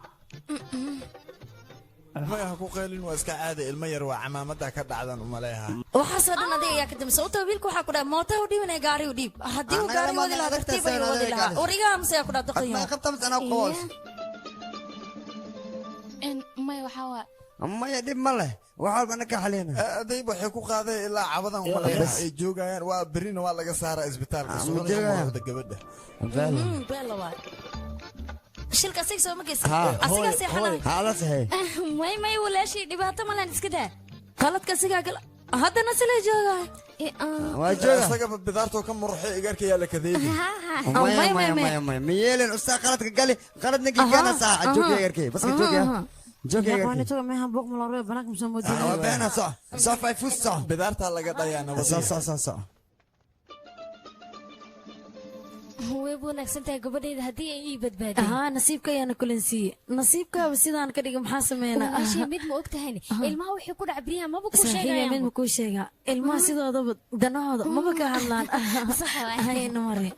maya ha ku qaylin waa iska caadi ilmo yar waa camaamada ka dhacdan umaleeha waxaasoo dhan adiga ayaa ka dambaysa sababtoo wiilka waxaa ku dhahay mooto u dhiibanaya gaari u dhiib haddii uu gaari wadi lahaa tartiib ayuu wadi lahaa war iga amse ayaa ku dhaha daqayo maya waxaa waa maya dhib ma leh wax walba anaka xalina adayb waxay ku qaadeen ilaa cabadan umaleeha ay joogayaan waa berina waa laga saaraa isbitaalka suuqda gabadha beela waay shilka asiga soo ma geysan asiga seexanay may walaashii dhibaato malan iska daa qaladka asigaa gala haddana sila joogaa waa jooga isaga bidaartoo ka muruxay igaarka yaa la kadeebi ma yeelen ustaa qaladka gali qaladna gigana saa jooga igaarkay baska jooga jooga igaarkay ma han boq malore banaanka musan moodin waa beena soo fay fusta bidaarta laga dhayaa nabadda soo way wanaagsan tahay gabadheeda haddii ay ii badbaadeen nasiibka ayaana kulansiiye nasiibkaaba sidaan ka dhigay maxaa sameynaa walaashii mid ma og tahayne ilmaha wixii ku dhac beriyaha maba kuu sheegayaan mid ma kuu sheegaa ilmaha sidoodaba danahooda maba ka hadlaan hayna mare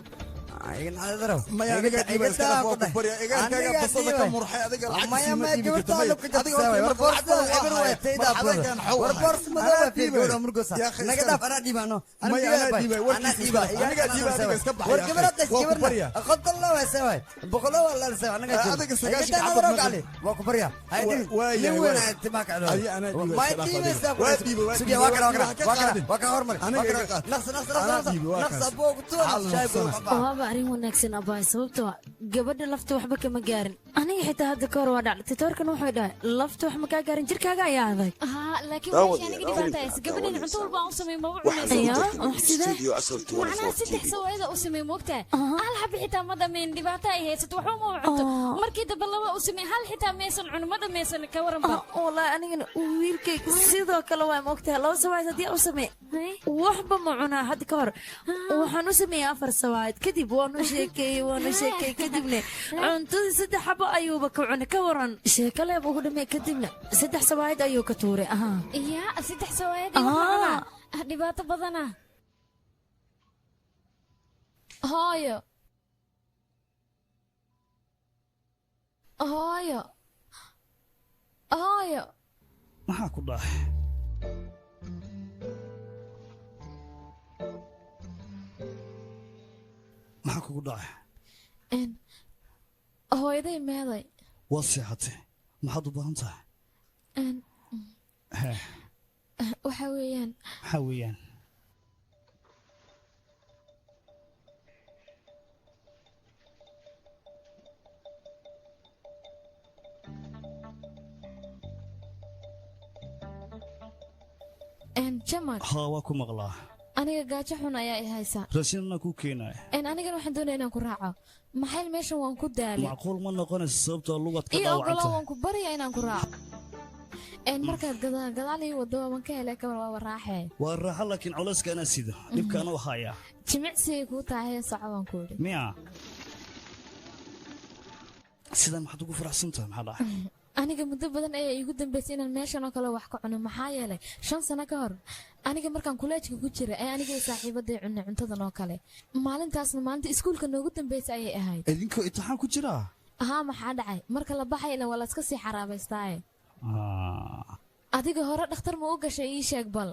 arrin wanaagsan abaay sababtoo gabadha lafta waxba kama gaarin aniga xitaa hadda ka hor waa dhacday titoorkan wuxuu dhahay lafta wax ma kaa gaarin jirkaaga ayaa adag laakiin waxay aniga dhibaataysa gabadheeda cunto walba aan u sameey maba cunaysa saddex sawaayada u sameey moogtaa hal xabi xitaa ma dhammayn dhibaato ay haysato waxba ma cunto markii dambe laba u sameey hal xitaa maysan cuno ma dhammaysan ka waranba wallaahi anigana wiilkayga sidoo kale waa moogtaa laba sawaayad haddii u sameey waxba ma cunaa hadda ka hor waxaan u sameeyay 4 sawaayad kadib waanu sheekeeyey kadibna cuntadii 3 xabo ayuuba ka cunay ka waran sheekaleeb ugu dhamay kadibna 3 sawaayad ayuu ka tuuray yaa 3 sawaayad dhibaato badana hooyo maxaa ku dhacay maxaa kugu dhacay hooyaday meeday waad seexatay maxaad u baahan tahay waxaa weeyaan maxaa weeyaan jamal haa waa ku maqlaa aniga gaajo xun ayaa i haysaa raashinna kuu keenaya anigana waxaan doonaya inaan ku raaco maxayl meeshan waan ku daalay macquul ma noqonaysa sababtoo lugad ka iyo ogolo dhaawacanta waan ku baryaa inaan ku raaco markaad gadaal ii wado waan ka helay kabar waa raaxee waa raaxo laakiin culayska inaa sido dhibkaana u hayaa jimicsigay kuu tahay soco baan ku idhi miya sidan maxaad ugu faraxsan tahay maxaa dhacay aniga muddo badan ayaa iigu dambeysay inaan meeshan oo kale wax ka cuno maxaa yeelay 5 sano ka hor aniga markaan kuleejka ku jira ee aniga saaxiibaday cunay cuntadan oo kale maalintaasna maalinta iskuulka noogu dambeysay ayay ahayd idinkoo imtixaan ku jira maxaa dhacay marka la baxay ilaa waa la iska sii xaraabaystaaye adiga hore dhakhtar ma u gashay ii sheeg bal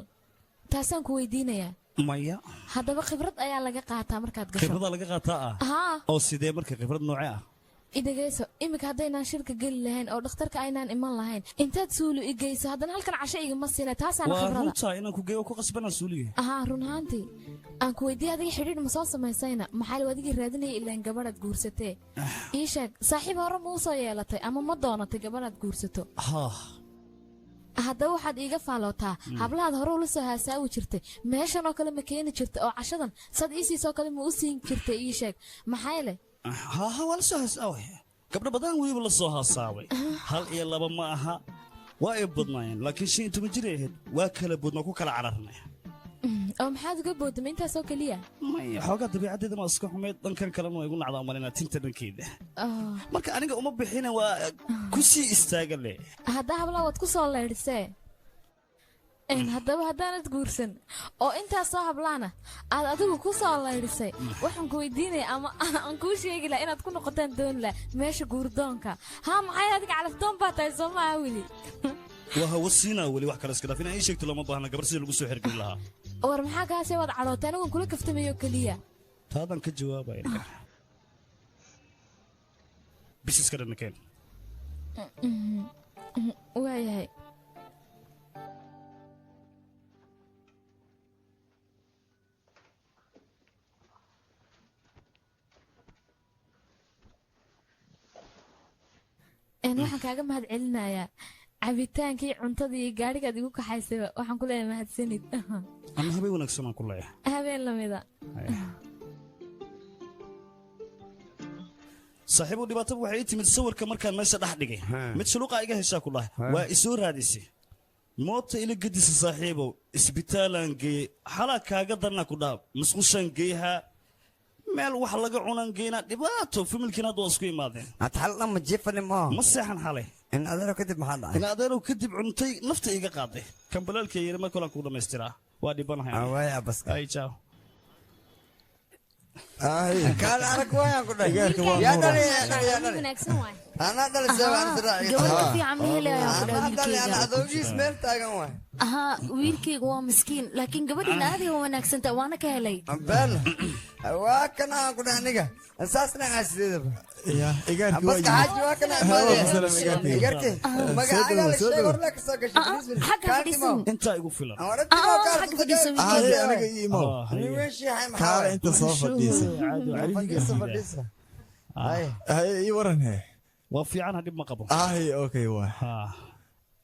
taasaan ku weydiinayaa maya haddaba khibrad ayaa laga qaataa markaad gasho khibrada laga qaataa oo sidee marka khibrad noocee idageyso imika haddaynaan shirka geli lahayn oo dhakhtarka aynaan iman lahayn intaad suulu igeyso haddana halkan casho igama siina taasaana waa khibrada runtaa inaan ku geeyo ku qasbanaa suuliga ahaa run ahaantii aan ku weydiiye adiga xidhiidh ma soo samaysayna maxaa la adigii raadinaya ilaan gabadhaad guursatee ii sheeg saaxiib hore ma u soo yeelatay ama ma doonatay gabadhaad guursato haddaba waxaad iiga faalootaa hablahaad hore ula soo haasaawi jirtay meeshan oo kale ma keeni jirta oo cashadan sad iisiisoo kale ma u siin jirtay ii sheeg maxaa le ها ولا سو هساوي قبل بدان ويب لا سو هساوي هل إيه لبا ما أها وايب بدناين لكن شيء أنتم جريهد واكل بدنا كوكل عرفنا oo maxaad uga boodamay intaasoo keliya may xoogaa dabiicadeeda ma iska xumeyd dhankan kalena waa igu nacdaa malina tinta dhankeeda marka aniga uma bixina waa ku sii istaaga le haddaa hablaha waad ku soo leydhisee haddaba haddaanad guursan oo intaasoo hablaana aad adigu ku soo laydhisay waxaan ku weydiinaya ama aan kuu sheegi laha inaad ku noqotaan doon lah meesha guurdoonka haa maxay adiga calafdoon baa tahay soo maaha weli waa hawasiinaa weli wax kale iska dhaaf inaa ii sheegto lama baahna gabar sidii lagu soo xirgeli lahaa war maxaa kaasee waad cadhootay anigoon kula kaftamayo keliya taadaan ka jawaabaya bisiska dhanakeen waayahay waxaan kaaga mahad celinayaa cabitaankii cuntadii iyo gaadhigaad igu kaxaysayba waxaan ku leeyahay mahadsanid ama habeen wanaagsan aan ku leeyahay habeen lamida saaxiibu dhibaatada waxay ii timid sawirka markaan meesha dhex dhigay mid shuluuqa iga heshaa ku dhahay waa isoo raadisay moota ila gedisa saaxiibow isbitaalaan geeyey xalaa kaaga darnaa ku dhaha musqushaan geeyahaa meel wax laga cunaan geynaa dhibaato familkiina hadda waa isku imaadeen atxalna ma jiifani moo ma seexan xalay in adeero kadib maxaa dhacay in adeerow kadib cuntay nafta iga qaaday kambalaalkii yiri mar kalaan kuu dhammaystiraa waa dhibanahay waaya baska ay jaaw kaan arag waayaan ku dhahay yaa dhali wanaagsan waay anaa dhali seebaan israaci gabadha fiican ma helayaa ku dhahay anaa dhali ana wiilkayga adoogiis meel taagan waay ها wiilkayga waa miskiin laakiin gabadhiina aad ay wanaagsantaa waana ka helay been waa kana aan ku dhahay aniga saasna aan sideedaba يا إيجارك بس حاجة ما كان إيجارك ما قاعد على الشيء ولا كسر كشيء حق فديسن انت يقول فيلم حق فديسن أنا جاي مو وش يا حي كار أنت صافة ديسة هاي ورن هاي وفي عنها دب ما قبل هاي أوكي واه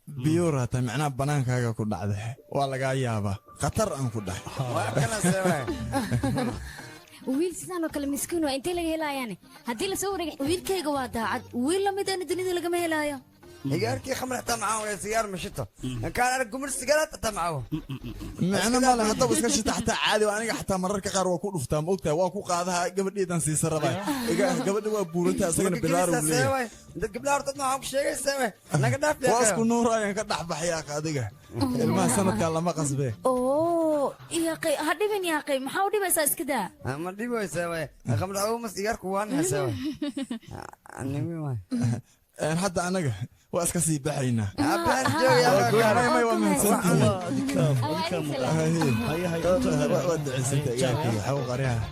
بيورا تمعنا بنان كاجا كل عده ولا جاي يابا خطر أن كل ده wiil sidaan oo kale miskiin waa intee laga helayaane haddii la soo wareegay wiilkayga waa daacad wiil la mid ah dunida lagama helaayo إيجارك خمر حتى معاه ولا سيارة مشيته كان أنا قمر السيارات حتى معاه معنا ما له حتى بس كشيء حتى عادي وأنا حتى مرة كقار وأكون فتام وقتها وأكون قاعدها قبل إيه تنسي سربا قبل هو بورنتها أسكن بلار ولا أنت قبل أرتب معهم شيء سوي أنا قد أفلح واسكن نورا يعني قد أحب حياك هذيك الماء سنة كلا ما قصبه أوه يا أخي هدي يا أخي محاولي بس كده ما دي بس سوي خمر أول مسيارك وأنا سوي أنا مين حتى أنا واسكسي بحينا أبان جو يا ما يوم سنتي هاي ودع سنتي يا حو قريها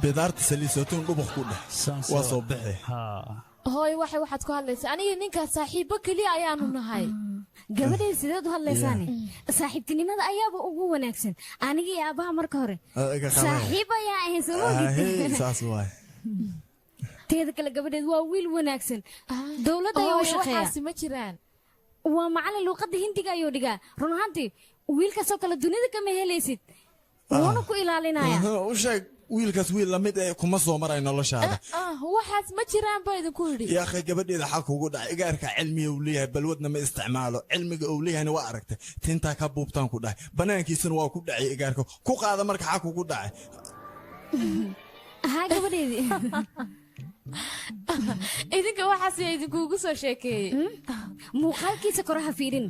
بدارت سلي سوتون طبخ كله وصبحي hooy waxaad ku hadlaysaa aniga ninkaas saaxiibo keliya ayaanu nahay gabadhay sideed u hadlaysaane saaxiibtinimada ayaaba ugu wanaagsan aniga iyo aabaha marka hore saaxiib ayaa ahayn soo saas waay teeda kale gabadheed waa wiil wanaagsan dowladda ayaa u shaqeeya waxaasi ma jiraan waa macallin luuqadda hindiga ayuu dhigaa run ahaantii wiilkaasoo kale dunida kama helaysid wuuna ku ilaalinaya u sheeg wiilkaas wiil lamid ee kuma soo maray noloshaada waxaas ma jiraan baa idinku yidhi يا أخي قبل إذا حكوا قد إيجارك علمي وليها بلودنا ما استعماله علمي وليها أنا وأركته تنتا كبوب تانكو ده بنانك يسنوا كود داعي إيجارك كوك هذا مرك حكوا قد داعي ها قبل idinka waxaas idinkuugu soo sheekeeyey muuqaalkiisa koraha fiirin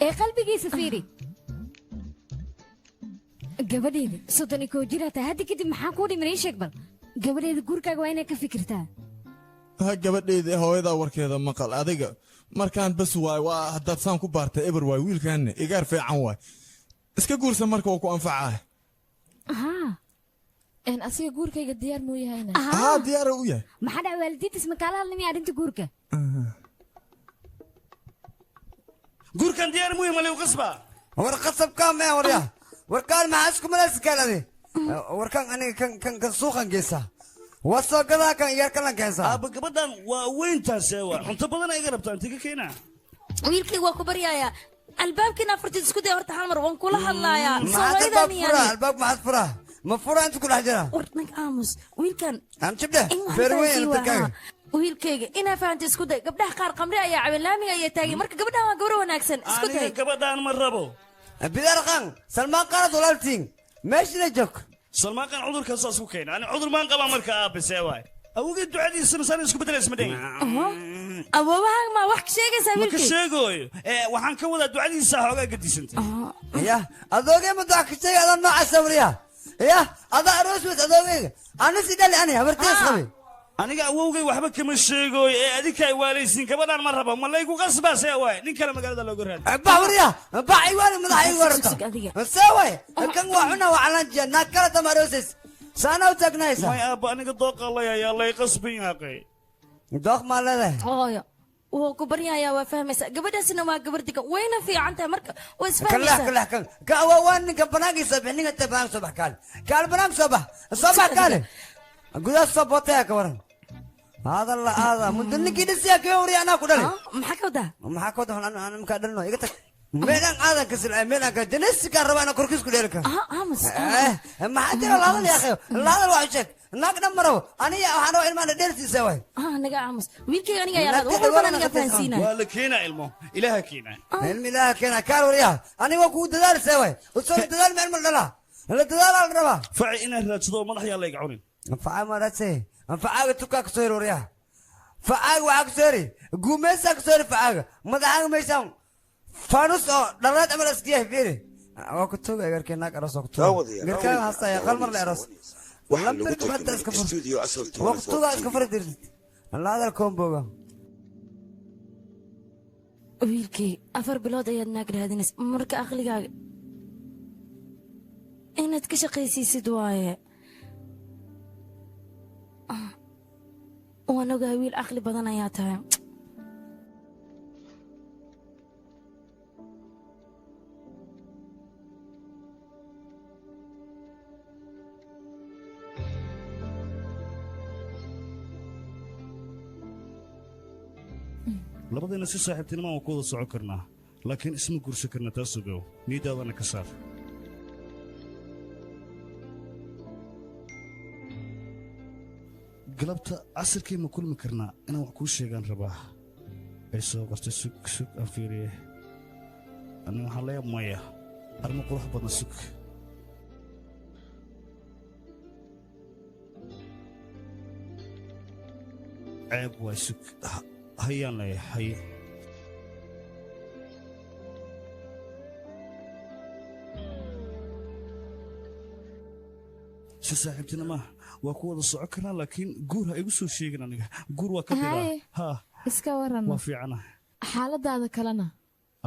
ee qalbigiisa fiiri gabadheeda soddon iyo koo jiraa tahay hadda kadib maxaa kuu dhiman ii sheeg bal gabadheeda guurkaaga waa inaad ka fikirtaa ha gabadheeda hooyada warkeeda maqal adiga markaan bas waay waa haddaad saan ku baartay eber waay wiilkaanna igaar fiican waay iska guursa marka waa ku anfacaa haa asiga guurkayga diyaar muu yahayna haa diyaara u yahay maxaa dhac waalidiintiis makaala hadlamaya arrinta guurka guurkan diyaar muhiim ali qasba war qasabka ma warya warkaan maxaa isku malaaskaalade warkaan aniga kan suuqan geesa wasoo gadaa kan yar kalan keensa aaba gabadhan waa weyntaas waa cunto badan ay garabtaan tiga keena wiilkayga waa ku baryayaa albaabkiina afartiis isku day horta hal mar waan kula hadlayaa albaab maxaad furaa ma fura inta ku dhex jira warnag aamus wiilkan aan jibdhe feerweyn dadkaaga wiilkayga inaa fahamta isku day gabdhaha qaar qamri ayaa cabe laamiga ayaa taagay marka gabadhan waa gabar wanaagsan isku day gabadhan ma rabo bidarqan salmaan qaanad walaaltiin meeshina joog salmaan qaan cudurkaas isku keena ani cudur maan qabaa marka aabisee waay awgeed ducadiisana saan isku bedelays ma dhigin awoobaha ma wax ka sheegaysaa wiilkay ma ka sheegooyo waxaan ka wadaa ducadiisa hoogaa gadisantay ya adoogay ma duca ka sheegay adoo noocaas sabriya ya adaa aroos wad adoogayga ana si dhali ani habartiis qabi aniga awowgay waxba kama sheegooyo adinka ay waalaysiin gabadhan ma rabo ma laygu qasbaasee waay nin kale magaalada looga raadi bahwariya bacay waali madaxay warta see waay kan waa cuna waa calanjiya naag kala damarooses saana u taagnaysa may aabba aniga dooqa layayaa lay qasbin yaaqay dooq maa leedahay hooyo wuu ku baryayaa waa fahmaysaa gabadhaasina waa gabar degan wayna fiican tahay marka waa isfahmaysaa kan waa ninka banaankiisa bix ninka ta banaan soo bax kaal banaan soo bax kaale gudaha soo bootaya ka waran هذا الله هذا مدن كده سياك يوري أنا كده ما حكوده أنا مكادلنا يقطع مين هذا كسر مين هذا جنس كهرباء أنا كركيس كده لك ما حد الله يا أخي الله الواحد شك ناك نمره أنا يا أنا علم أنا درس يسوي نجا عمس ويلك أنا يا راد وقول أنا فانسينا ولك هنا علمه إله كينا علم إله كينا كاروريا أنا وكود دار سوي وصل دار من علم الله لا دار على الربا فعينا الرجل ما راح يلا يقعونين فعا ما رأسي فعاق تكاك سير وريا فعاق وعاق سيري قوميساك سير فعاق مدعاق ميسان فانوس دلات عمل اسكيه فيري وكنت توقع غير كناك أرسوك توقع غير كان حسا يا قلمر لأرس ولم تركب حتى اسكفر وقت توقع اسكفر ديرت الله هذا الكومبوغا wiilkii afar bilood ayaad naag raadinays marka aqligaaga inaad ka shaqaysiisid waaye waan ogaa wiil aqli badan ayaa tahay labadayna si saaxiibtinimo aan ku wada socon karnaa laakiin isma gursan karna taas ogow niidaadana ka saar galabta casirkii ma kulmi karnaa inaan wax kuu sheegaan rabaa ay soo qortay sug aan fiiriye aniga waxaan leeya maya arrimo qurux badan sug ceeb waay sug hayaan leeyahay haye si saaxiibtinimo waa ku wada socon karnaa laakiin guur ha igu soo sheegin aniga guur waa ka diraa ha iska waran waa fiicana xaaladaada kalena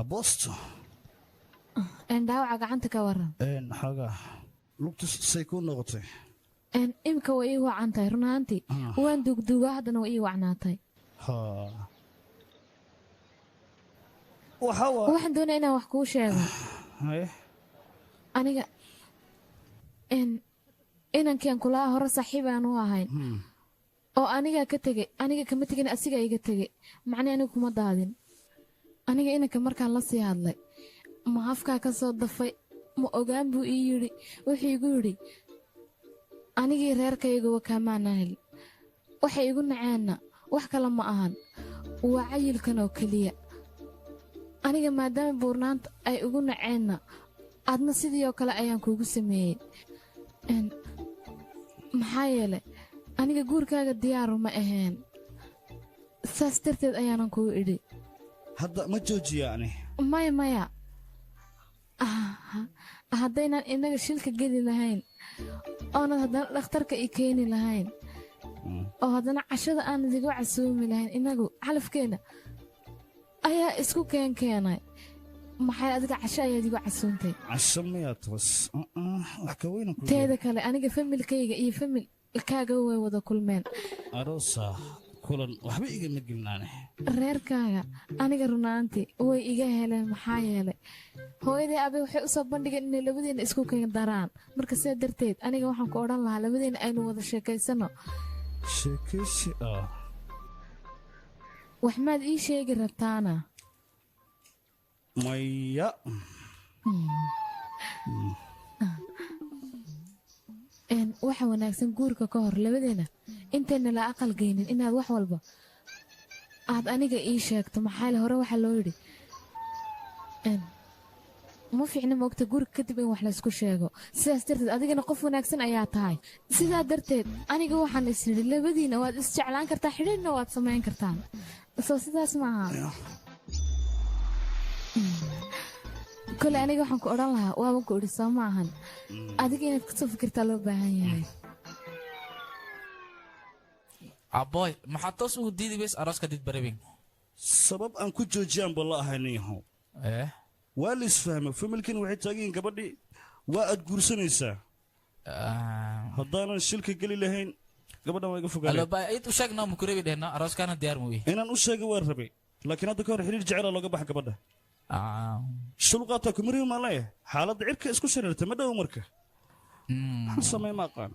aboosto dhaawaca gacanta ka waran xoogaa lugta say kuu noqotay imika way ii wacan tahay run ahaantii waan duugduugaa haddana way ii wacnaatay waxaan doonaya inaan wax kuu sheego aniga inankian kulaa hore saaxiibaan u ahayn oo aniga ka tegey aniga kama tegin asiga iga tegey macnii aniga kuma daadin aniga inanka markaan la sii hadlay ma afkaa ka soo dafay ma ogaan buu ii yidhi wuxuu igu yidhi anigii reerkayguwa kaamaan ahel waxay igu naceenna wax kale ma ahan waa cayilkan oo keliya aniga maadaama buurnaanta ay igu naceenna adna sidii oo kale ayaan kuugu sameeyey maxaa yeelay aniga guurkaaga diyaaru ma ahayn saas darteed ayaanan kuu idhi hadda ma joojiya ani maya haddaynan innaga shilka geli lahayn oonad haddana dhakhtarka i keeni lahayn oo haddana cashada aanad igu casuumi lahayn innagu calafkeenna ayaa isku keenay maxay adiga casho ayaad igu casuuntay casho miyaa tabas wax ka weyna ku teeda kale aniga familkayga iyo familkaaga way wada kulmeen aroosa kulan waxba igama gelinaane reerkaaga aniga runaantii way iga heleen maxaa yeelay hooyadii abe waxay u soo bandhigeen inay labadeena isku keen daraan marka sidaa darteed aniga waxaan ku odhan lahaa labadeena aynu wada sheekaysano sheekaysi wax maad ii sheegi rabtaana maya waxa wanaagsan guurka ka hor labadeena intayna la aqal geynin inaad wax walba aad aniga ii sheegto maxaa hore waxaa loo yidhi ma fiicna moogta guurka kadib in wax laysku sheego sidaas darteed adigana qof wanaagsan ayaa tahay sidaa darteed aniga waxaan is yidhi labadiina waad isjeclaan kartaa xidhiidhna waad samayn kartaan soo sidaas maaha kole aniga waxaan ku odhan lahaa waaban ku idhi soo ma ahan adiga inaad kasoo fikirtaa loo baahan yahay aboy maxaa toos ugu diidi weys arooska did barebing sabab aan ku joojiyaan balla ahaynin yahow waa la isfahmay familkan waxay taagiin gabadhii waa aad guursanaysaa haddaanan shilka geli lahayn gabadhan waa iga fogaanid u sheegna ma kurebi dhehna arooskaana diyaar muuyi inaan u sheega waa rabay laakiin hadda ka hor xiriir jecela looga baxa gabadha shulqaataa kumariyo maan leeyahay xaaladda cirka isku shareerta ma dhow marka waxaan sameey ma aqaan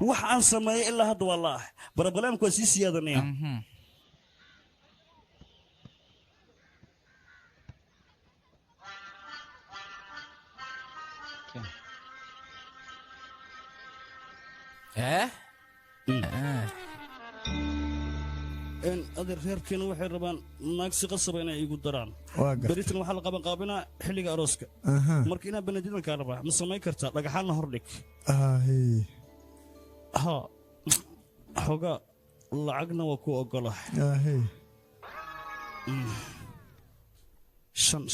wax aan sameeyey ilaa hadda waa la ah barabalaamku waa sii siyaadanaya adeer reerkeena waxay rabaan naag si qasaba inay iigu daraan beritan waxaa la qabanqaabinaa xilliga arooska marka inaa banadiidan kaa rabaa ma samayn kartaa dhagaxaanna hor dhig ha xogaa lacagna waa ku ogolahay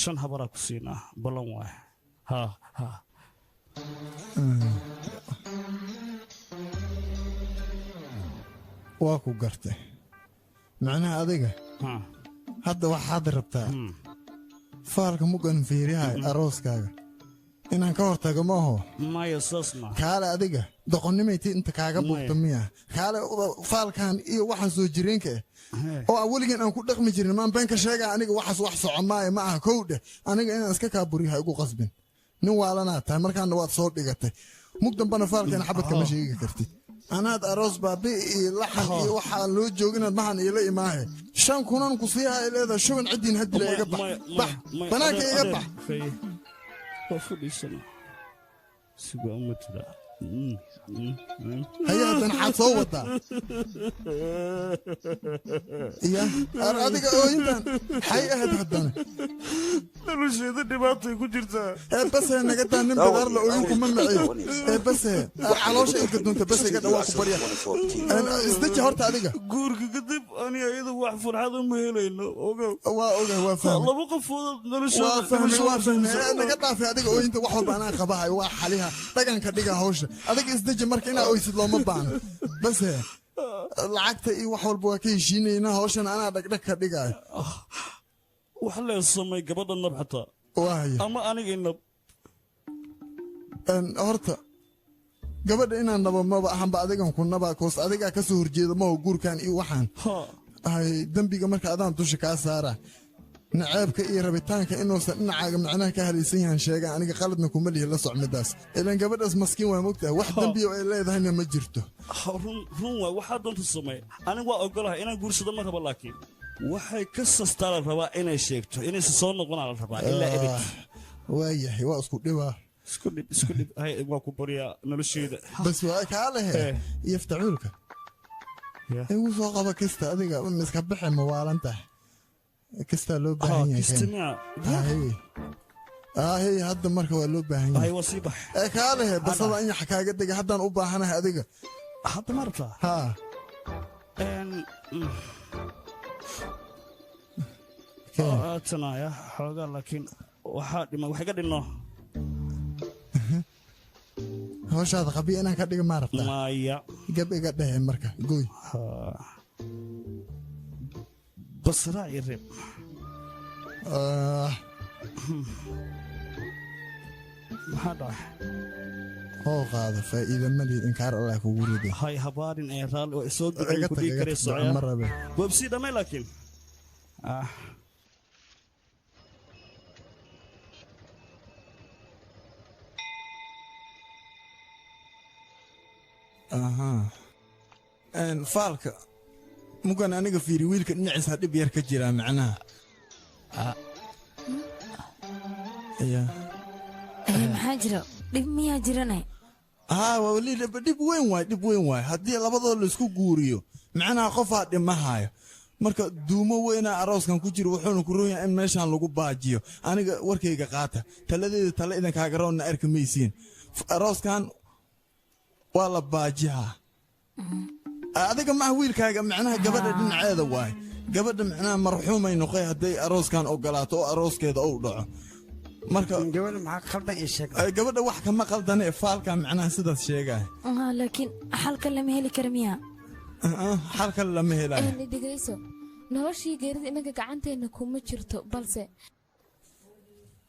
shan habaraa ku siinaa ballan waay ha waa ku gartay macnaha adiga hadda waxaad rabtaa faalka mugan fiiriyaha arooskaaga inaan ka hortago ma aho maya saas ma kaale adiga doqonnimayti inta kaaga buugta miya kaale faalkan iyo waxaan soo jireenka oo aan weligan aan ku dhaqmi jirin maan been ka sheegaa aniga waxaas wax socon maayo ma aha kowdhe aniga inaan iska kaaburiyaha igu qasbin nin waalanaa tahay markaana waad soo dhigatay mug dambana faalkeena xabadka ma sheegi kartid anaad aroos baabi iyo laxan iyo waxaan loo jooginaad mahan iila imaahe 5 kunan ku siihaa ay leedahay shuban cidiin haddi la iga bax banaanka iga bax waa fadhiisana siga umatida hayadan xaad soo wadaa iya adiga oo intaan hay ahad haddana nolosheeda dhibaatay ku jirtaa bas naga taa nin bidaar la ooyin kuma maciyo bas caloosha inta doonta bas iga dhawaa ku barya isdaji horta adiga guurka kadib ani ayada wax farxad uma helayno waa fahmay laba qofood noloshooda waa fahmay naga dhaafay adiga oo inta wax walba anaa qabahay waa xaliha dhaganka dhiga hawsha adiga isdaji marka inaa oysid looma baahno bas lacagta iyo wax walba waa ka heshiinaynaa hawshan anaa dhagdhag ka dhigaayo wax lee samay gabadha nab xataa ama aniga inab horta gabadha inaan nabo maba ahanba adigan ku naba koos adigaa ka soo horjeeda maho guurkan iyo waxaan dembiga marka adaan dusha kaa saara naceebka iyo rabitaanka inuusan dhinacaaga macnaha ka halaysan yahan sheegaan aniga qaladna kuma lihi la soc midaas ilaan gabadhaas maskiin waa mogtahay wax dembiyo ay leedahayna ma jirto run waay waxaa doonta samey aniga waa ogolahay inaan guursado ma rabo laakiin waxay ka sastaa la rabaa inay sheegto inaysa soo noqonaa la rabaa ilaa ebid waayahay waa isku dhibaa isku dhib waa ku baryaa nolosheeda bas waa kaa lehe iyo ftacuulka igu soo qaba kista adiga miska baxe mawaalan tahay kastaa loo baahan yahay hadda marka waa loo baahan yahay kaa lehe basada inyax kaaga dega haddaan u baahanahay adiga hadda ma rabtaa tanaya xoogaa laakiin waxaa dhima wax iga dhinno hawshaada qabiya inaan ka dhiga maa rabtaa maya gab iga dhehe marka gooy basraa iyo reeb maxaa dhacay oo qaada faa'iido ma lihid inkaar allah kugu riday hay habaarin ee raali oo isoo ducay ku dhigi kare socya ma rabe boobsi dhamay laakiin aha faalka mugan aniga fiiri wiilka dhinaciisa dhib yar ka jira macnaha maxaa jira dhib miyaa jiranay waa wali dhib weyn waay haddii labadooda laisku guuriyo macnaha qofaa dhimahaayo marka duumo weynaa arooskan ku jiro wuxuuna ku roon yahay in meeshaan lagu baajiyo aniga warkayga qaata taladeeda tale idankaaga roonna arki maysiin arooskan waa la baajihaa adiga maha wiilkaaga macnaha gabadha dhinaceeda waay gabadha macnaha marxuumay noqoy hadday arooskan ogolaato oo arooskeeda ou dhaco marka gabadha wax kama qaldane faalka macnaha sidaas sheegay laakiin xalka lama heli kara miyaa xalka lama helayo dhegayso noloshii geerida inaga gacanteenna kuma jirto balse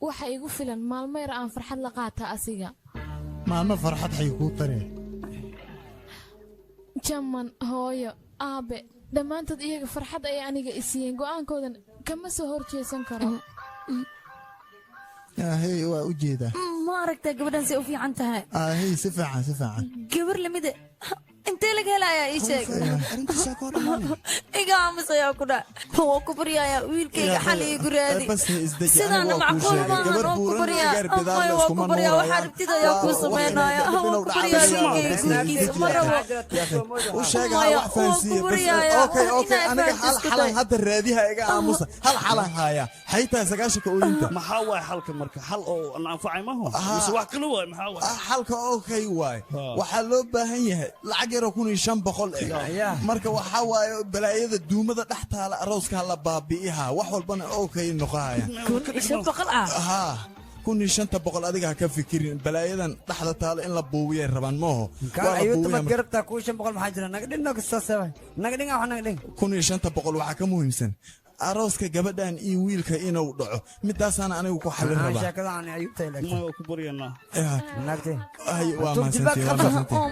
waxa igu filan maalmo yar aan farxad la qaata asiga maalmo farxad xay kuu taree jaman hooyo aabe dhammaantood iyaga farxad ay aniga isiiyeen go'aankoodan kama soo horjeesan karo ahey waa u jeedaa ma aragtaa gabadhan say u fiican tahay ahey si fiican gabar lamide intee laga helayaa ii sheeg iga aamus ayaa ku dhac waa ku baryayaa wiilkayga xal ii guraadi sidaana macquul maahan oo ku baryaa waa ku baryaa waxaa rabtid ayaa kuu samaynaya waa ku baryaa wiilkayga guurkiisa ma rabo u sheega wax fahansiiye aniga hal xalan hadda raadiha iga aamusa hal xalan haya xaytaa sagaashanka ooyinta maxaa waay xalka marka xal oo aan anfacay maaho mise wax kale waay maxaa waay xalka waay waxaa loo baahan yahay lacag yaro 1500 marka waxaa waaye balaayada duumada dhex taala arooskaa la baabi'ihaa wax walbana noqohaya 1500 adiga ka fikirin balaayadan dhaxda taala in la buuwiyay rabaan maaho ayuutama garabta 1500 maxaa jira naga dhinno kasta sabay naga dhinga wax naga dhing 1500 waxaa ka muhiimsan arooska gabadhan iyo wiilka inuu dhaco midaasaana anigu ku xalin rabaa sheekadaan ayuutay ma ku baryanaa naagtay ay waa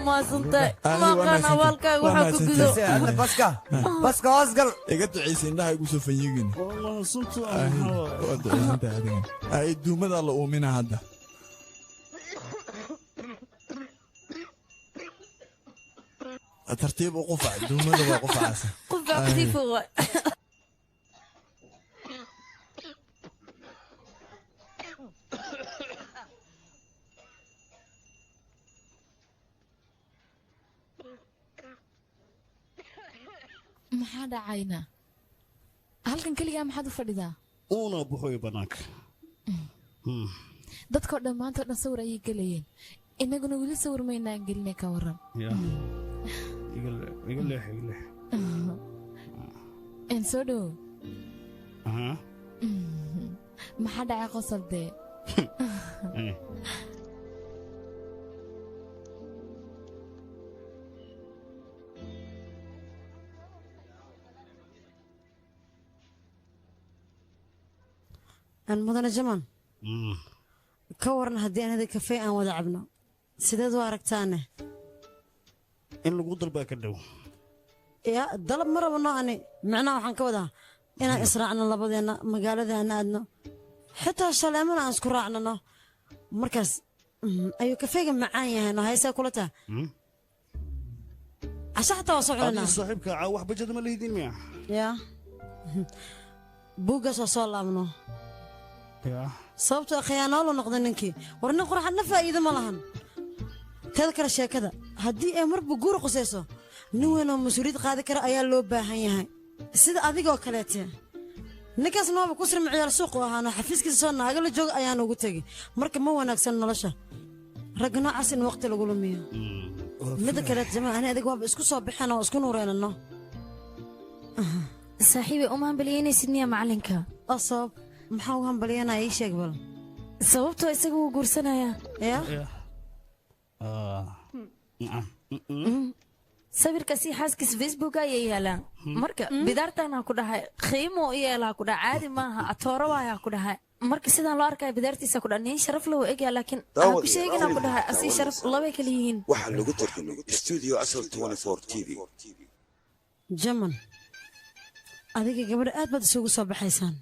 maasantii maqana walkaaga waxa ku gudo baska hoosgal iga ducaysa indhaha igu soo fanyigin ay duumada la uumina hadda tartiib u qufac duumada waa qufacaasa qufac kadiifu waa maxaa dhacayna halkan keligaa maxaad u fadhidaa uuna buxoy bannaanka dadkoo dhammaantoo dhan sawir ayay gelayeen innaguna weli sawir maynaan gelinay ka waran iga leex soo dhow maxaa dhacay qosol dee mudane jaman ka waran haddii anada kafey aan wada cabno sideed u aragtaane in lagu dalbaa ka dhow ya dalab ma rabno ani macnaha waxaan ka wadaa inaan israacno labadeenna magaalada aan aadno xitaa shaleemana aan isku raacnano markaas ayuu kafeyga macaan yahay no haysee kula taa casha xataa waa soo cunanaa saaxiibka wax bajada ma leydin miya ya buuggaas waa soo laabno sababtoo khiyaanoolu noqda ninkii war nin quraxadna faa'iido ma lahan teeda kale sheekada haddii ay marba guur qusayso nin weyn oo mas-uuliyad qaadi kara ayaa loo baahan yahay sida adigoo kaleete ninkaas nooba ku sirma ciyaal suuqu ahaano xafiiskiisa soo naaga la jooga ayaan ugu tegi marka ma wanaagsan nolosha ragga noocaas in waqti lagu lumiyo midda kaleet jamaa ani adiga waaba isku soo baxeen oo isku nuureynano saaxiibay uma hambalyeynaysid miyaa macalinka oo sabab maxaa u hambalyanaya ii sheeg bal sababtoo isaga wuu guursanayaa ya sawirkaasi xaaskiisa facebook ayay yaalaan marka bidaartaanaa ku dhahay qiimo u yeelaa ku dhaha caadi maaha atooro waayaa ku dhahay marka sidaan loo arkaya bidaartiisa ku dhan nin sharaf loo egyaa laakiin aan ku sheegina ku dhahay asii sharaf laba kala yihiin waxaa lagu tarjumay studio asal 24 TV jaman adiga gabadha aad baad isugu soo baxaysaan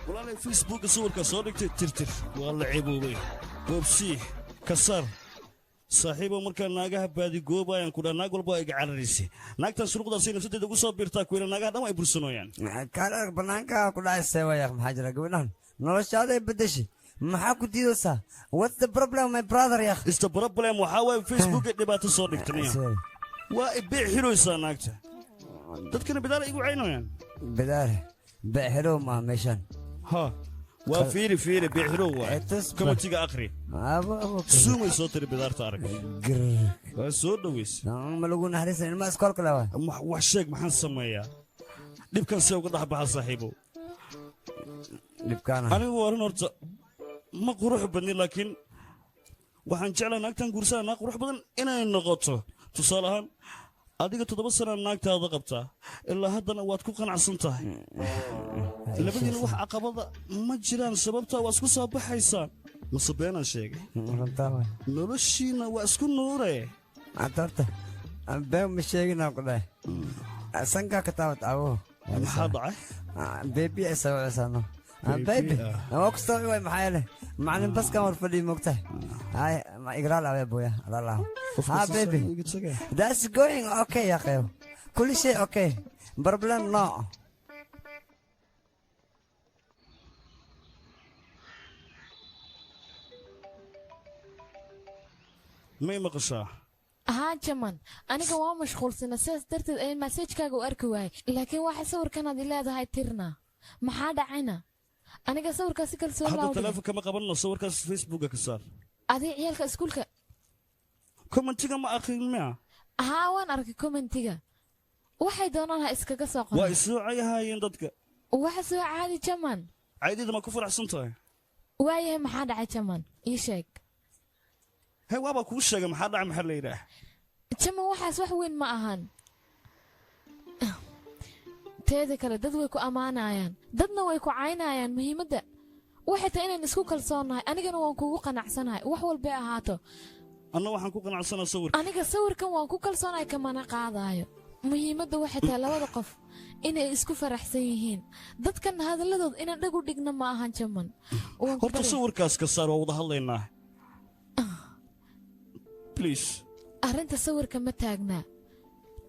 والله فيسبوك صورك صورك ترتر والله عيبوبي بوبسي كسر صاحبه مركا ناغا بادي غوبا ان كودا ناغول بو ايغ عرريسي ناغتا سرقدا سين سدد ugu soo birta ku naaga dhama ay bursanooyaan kala banaanka ku dhaasay way maxaa jira gabadhan noloshaada ay bedeshay maxaa ku diidaysaa what's the problem my brother ya is the problem waxa way Facebook dhibaato soo dhigtay waa ibay xirooysaa naagta dadkana bidaar igu caynayaan bidaar bixiro ma meeshan ها وفيري فيري بيحروا كمتيجا أخري سومي صوتي بدار تارك سود دويس ما لقون هريس ما أسكال كلاه وحشك محن سمايا لب كان سوق ضح بها صاحبه لب كان أنا ورن أرتا ما قروح بني لكن وحن جعل ناكتن قرصان ناق روح بدن إنا النقطة تصالحان adiga 7 sano naagtaada qabta ilaa haddana waad ku qanacsantahay labadiina wax caqabada ma jiraan sababta waa isku soo baxaysaan masabeenan sheegay noloshiina waa isku nuure atarta been ma sheegina ku dhahay sanka ka taawad awo maxaa dhacay baby ay soo cusano baby waa ku soo way maxay leh macallin bas kan war fadhi moogtahay hay ma igraal awe boya allah ha baby that's going okay ya khayo kulli shay okay problem no may maqashaa ها جمان أنا قوام مشغول سنة ساس درت المسج كاجو أركواي لكن واحد صور كان هذه لا هاي ترنا ما حدا عنا أنا قصور كاسكال صور هذا التلفون كما قبلنا صور كاس فيسبوك كسر هذه عيالك اسكولك كومنتيجا ما أخي معه ها وان أركي كومنتيجا واحد دونها إسكا ساق وإسوعي هاي يندك واحد سوى عادي جمان عادي إذا ما كفر أحسن طيب وايه ما حدا عاد جمان يشك هاي وابا كوش شيء ما حدا عم حلي له جمان واحد wax weyn ma ahan teeda kale dad way ku amaanayaan dadna way ku caynayaan muhiimadda waxay tahay inaan isku kalsoonahay anigana waan kugu qanacsanahay wax walba ahaato anna waxaan ku qanacsanahay sawir aniga sawirkan waan ku kalsoonahay kamana qaadayo muhiimadda waxay tahay labada qof inay isku faraxsan yihiin dadkan hadalladood inaan dhag u dhigna ma ahan jaman horta sawirkaas ka saar waa wada hadlaynaa please arrinta sawirka ma taagnaa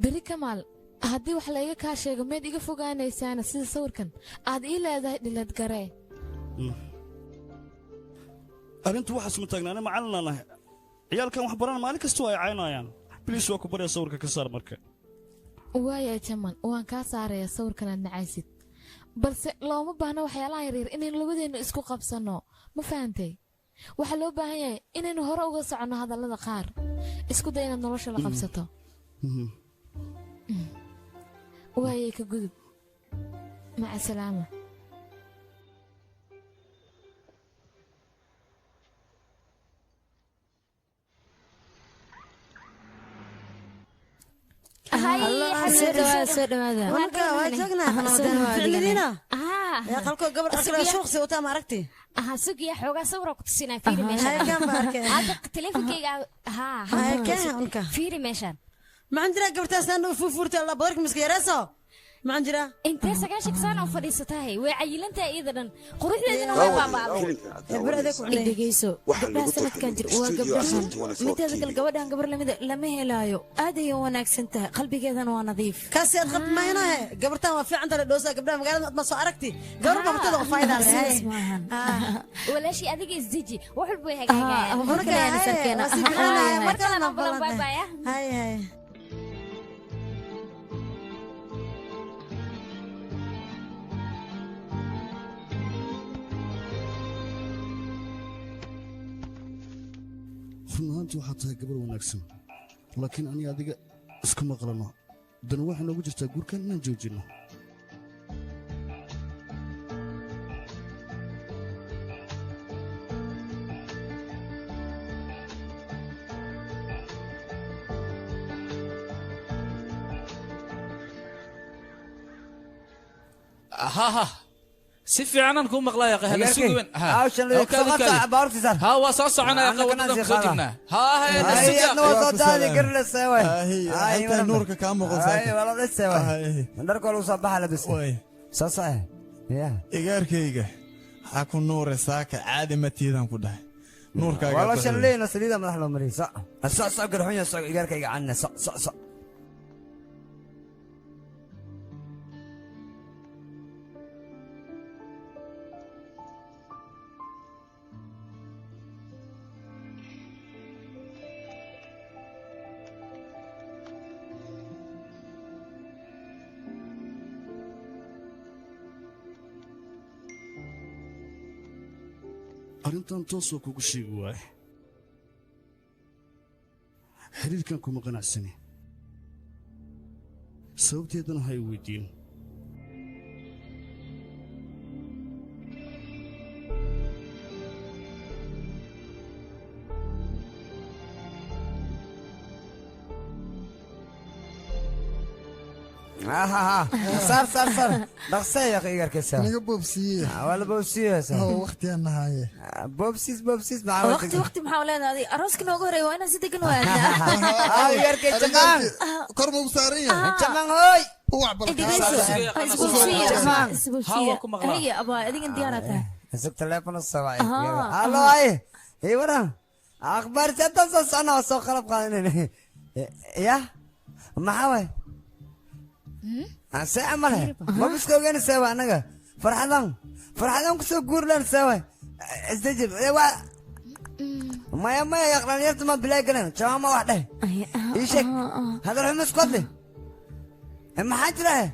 beri kamaal haddii wax layga kaa sheego meed iga fogaanaysaana sida sawirkan aad ii leedahay dhilad garee arrintu waxaas ma taagna ana macallinaan nahay ciyaalkan wax baran maalin kasta ay caynayaan please waa ku barya sawirka ka saar marka waaya jaman waan kaa saarayaa sawirkan aad nacaysid balse looma baahna waxyaalaha yaryar inaynu labadeennu isku qabsanno ma fahantay waxaa loo baahan yahay inaynu hore uga soconno hadallada qaar isku day inaad nolosha la qabsato waayay ka gudub maca salaama يا قلكو قبل أسرع شخصي وتام عرفتي سوق يا حوجا صورة كنت سينا فيري ميشان هذا تلفونك ها كان فيري ميشان ما عندنا قبل تاسنا فورت الله بارك مسكي راسه maxaan jiraa intee sagaashan sano fadhiisatahay way cayilantahay iidadan quruxdeedina way baabaaday dhegeyso gabdhaha sanadkan jir waa gabdhahan mideeda kale gabadhan gabar lamida lama helaayo aad ayay u wanaagsan tahay qalbigeedana waa nadiif kaasi aad qabmaynahe gabartan waa fiican tahay dhoosa gabdhaha magaalada aad ma soo aragti gabar qabtada oo fayda leh walaashi adiga isdiji wax walba way hagaagayaan markana balan baabaya hay hay runaantii waxaad tahay gabar wanaagsan laakiin ani adiga isku maqlano dan waxay noogu jirtaa guurkan inaan joojinno ها si fiican ku maqlaya qahla sugan ha waa soo soconaya qawadada ku soo jirnaa ha ayadna waa soo daadi karla saaway inta nuurka ka muuqata ay wala saaway ndarka lagu soo baxala bis saasay ya igaarkayga ha ku nuure saaka caadi ma tiidan ku dhahay nuurkaaga wala shalleena saliida madax loo mariyay sa garxunya sa igaarkayga canna sa arrintan toos waa kugu sheegi waaye xiriirkan kuma qanacsani sababteedana ha i weydiin صار دقسي يا اخي قركسه انا بوبسي ولا بوبسي هو وقتي انا هاي بوبسيس مع وقتي محاولات هذه أروسك نوغو ري وانا سيدك نوانا يركي جمان كرمو بصارية جمان هاي هو عبر هي أبا هذيك ديارتها سك تليفون الصباحي الو هاي اي ورا اخبار ستة انا سو خرب قانون يا محاوي أنا عمله ما بسكوجين سوا أنا فرحان كسو قرلان سوا استجيب ما يقرن يرتم بلاي قرن شو ما واحدة إيشك هذا الحمص قدلي ما حجره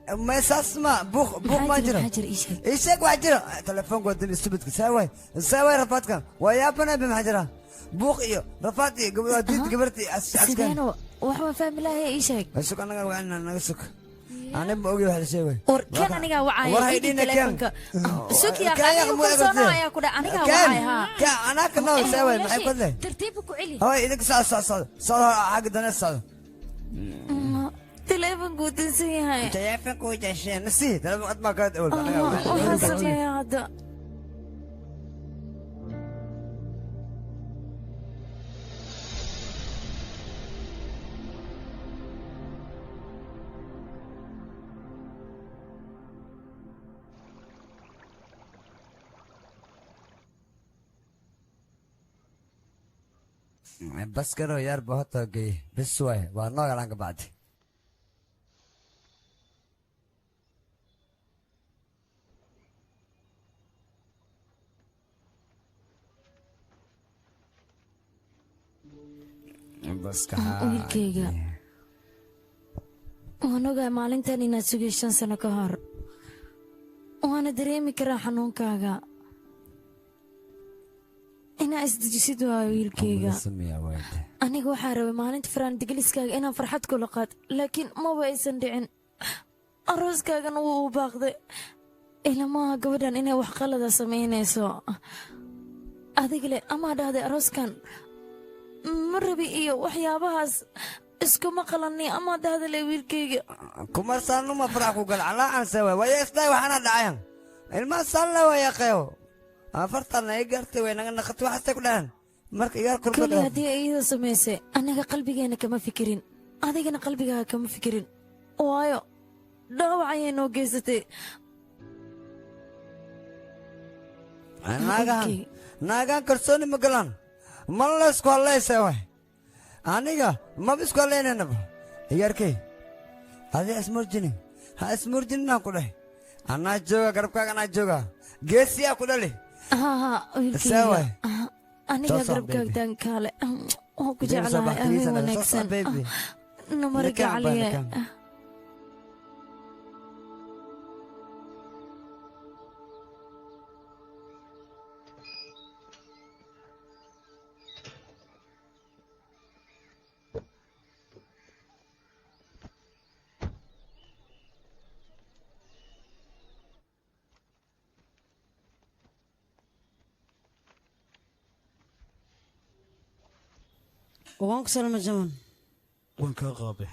ما يسمع بوخ ما جرى إيشك وحجره تلفون قدام استبدك سوا رفاتك ويا بنا بمحجره بوخ إيو رفاتي قبرتي سيدانو waxaan fahmi lahaa ii sheeg asuk anaga waa inaan naga suk ana ma ogi wax sheegay or kan aniga wacay telefonka suk ya qaniga ku soo ayaa ku dhac aniga wacay ha ka ana kana saaway maxay ku leey tartiib ku cili hoy idig soo xaq dana soo telefonku dinsan yahay telefonku jashay nasi telefonku ad ma ka awal anaga waxaan sameeyaa hada बस करो यार बहुत हो गई विश्व है वरना गलां के बाद बस कहा wiilkayga waan ogahay maalintan inaad sugay 5 sano ka hor waana dareemi karaa xanuunkaaga inaa isdejisid waa wiilkayga aniga waxaa rabay maalinta faraan digaliskaaga inaan farxad kula qaad laakiin maba aysan dhicin arooskaagana wuu u baaqday ilamaha gabadhan inay wax qalada samaynayso adiga le amaa dhahday arooskan ma rabi iyo waxyaabahaas iskuma qalani amaa dhahda le wiilkayga kumarsaanuma farax ku gal calaa aan sawa waya isday waxaana dhacayan ilmaa saalla waya qeyo afartan ay gartay way naga naqatay waxaastay ku dhahan marka iyaar korba kale haddii ay iyada samaysay anaga qalbigeena kama fikirin adigana qalbigaaga kama fikirin waayo dhaawac ayay noo geysatay naagahan kalsooni ma galaan mana la isku hadlaysa way aniga maba isku hadlaynaynaba ciyaarkey adii ismurjinin ha ismurjininaan ku dheh anaa jooga garabkaaga anaa jooga geesiyaa ku dhali wiilkayga aniga garabkaagtaan kaale waan ku jeclahay habeen wanaagsan namariga caliye وانك سلام الجمال وانك غابي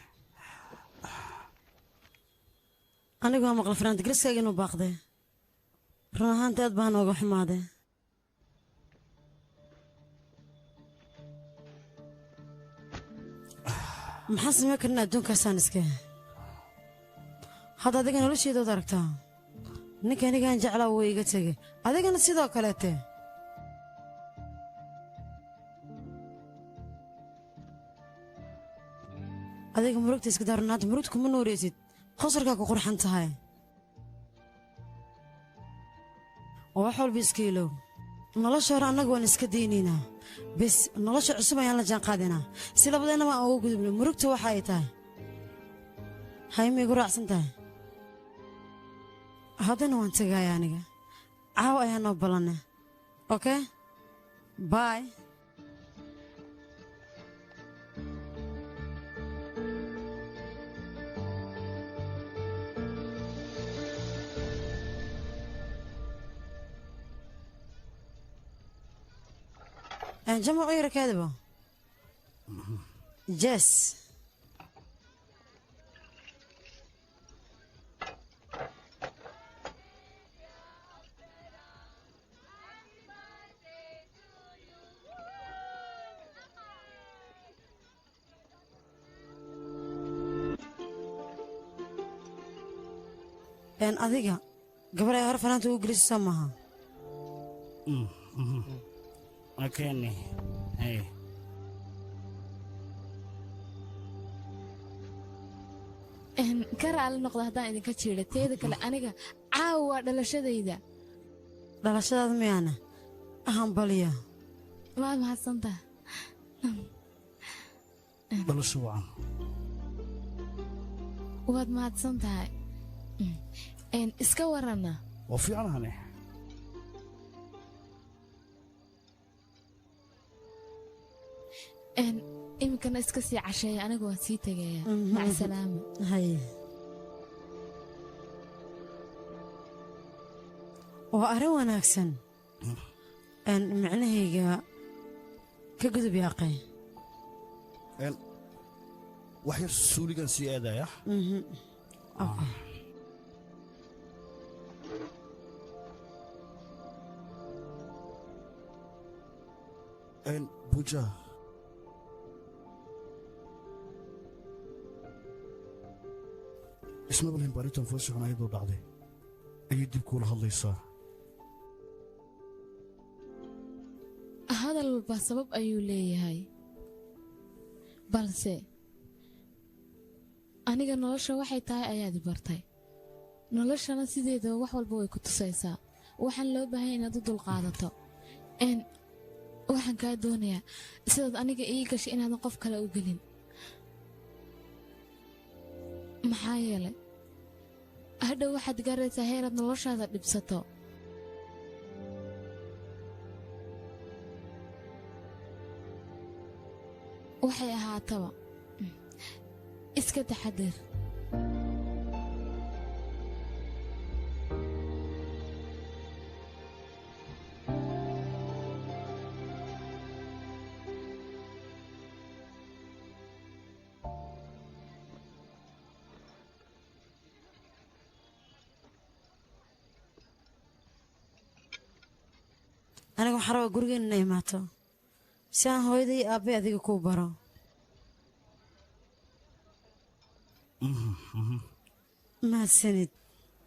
أنا قام مقل فرانت جلس كأنه باخده رهان تاد بان وجو حماده محس ما كنا دون كسانسك هذا ده كان ولا شيء ده دركته نكاني كان جعله ويجتسجي هذا كان السيد أكلته adiga murugta iska darnaad murugta kuma nooreysid qosarkaa ku qurxan tahay oo wax walba iska ilow nolosha hore annaga waan iska daynaynaa bes nolosha cusub ayaan la jaan qaadaynaa si labadeennaba aan ugu gudubno murugta waxa ay tahay hayma igu raacsan tahay haddana waan tagaaya aniga caawa ayaa noo ballanne okay bye جمع غير كذبه جس أن أذيك قبل يعرف أنا تو جلس سماها أكيني هاي kara ala noqdo haddaan idinka jiidha teeda kale aniga caawa dhalashadayda dhalashadaada miyaana ahaan baliya waad mahadsantaha dhalasho wacan waad mahadsan tahay iska warana waa fiicnahane iminkana iska sii casheeya aniga waan sii tegaya maca salaama waa arrin wanaagsan macnahayga ka gudub yaaqay wax yar suuligan sii aadaya buja isma balhin baaritan fooshakan ayadoo dhacday ayay dib kuula hadlaysaa hadal walba sabab ayuu leeyahay balse aniga nolosha waxay tahay ayaad i bartay noloshana sideedaba wax walba way ku tusaysaa waxaan loo baahanya inaad u dulqaadato waxaan kaa doonayaa sidaad aniga ii gashay inaadan qof kale u gelin maxaa yeelay hadhow waxaad gaaraysaa heeraad noloshaada dhibsato waxay ahaataba iska taxadir aniga waxaa rabaa gurigeena inay imaato si aan hooyada iyo aabbay adiga kuu baro mahadsanid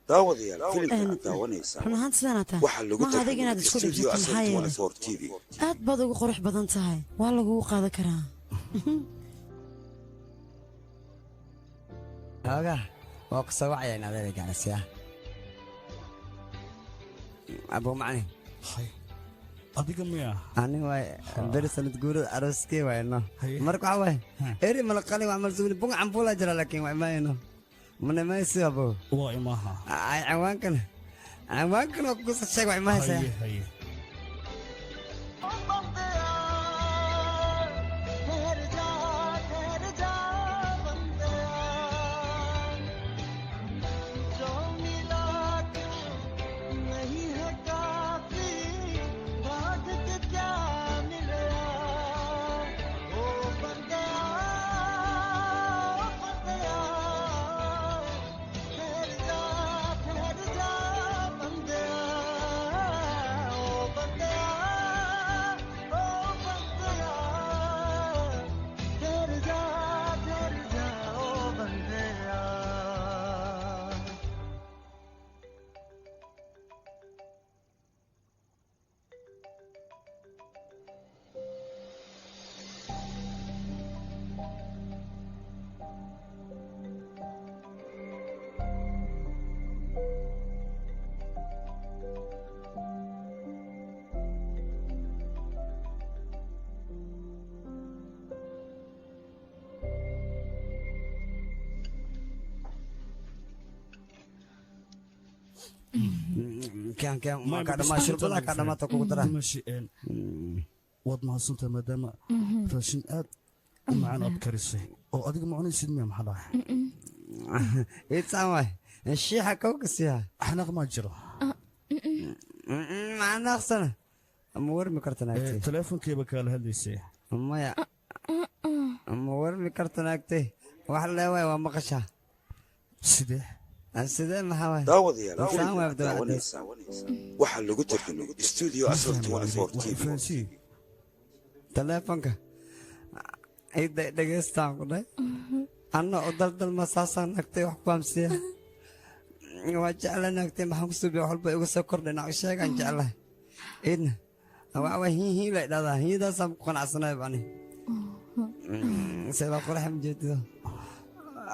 daawadayaal filimka aad daawanaysaa run ahaan sidaana tahay waxaa lagu ma adiga inaad isku studio dhibsato maxaa yeelay asal 24 TV aad baad ugu qurux badan tahay waa lagugu qaadan karaa haaga waa ku soo wacaya in adeega ganacsiga abo macni adiga miya ani waay beri sanad guurada arooskee waayno marka waxa waay eri malaqali waa malsuuli bunga ambula jira laakiin waa imaayno mana maysi abo waa imaha ay cawaankan oo ku sheeg waa imaaysa haye كان ما كان ما شرب لا كان ما تكون ترى ماشي واد ما سنت مادام راشين اد معنا بكرسي او ادق معوني سيدمي محلا يتسامح الشيحة كوكسيها حنق ما جرى ما ناقصنا امور مكرتناكتي تليفون كي بكال هليسي ما يا امور مكرتناكتي وحلا واي ومقشها سيده sidee maxaa daawadayaal waxaa lagu tarjumay studio asal 24 TV telefonka ay dhageystaan ku dhahay anna u daldal ma saasaan nagtay wax fahamsiya waa jeclaan nagtay maxaan ku suubiya walba igu soo kordhay naa sheegaan jeclahay idna waa hiihi la dhahdaa hiidaasaan ku qanacsanahay bani sida qurax ma jeedido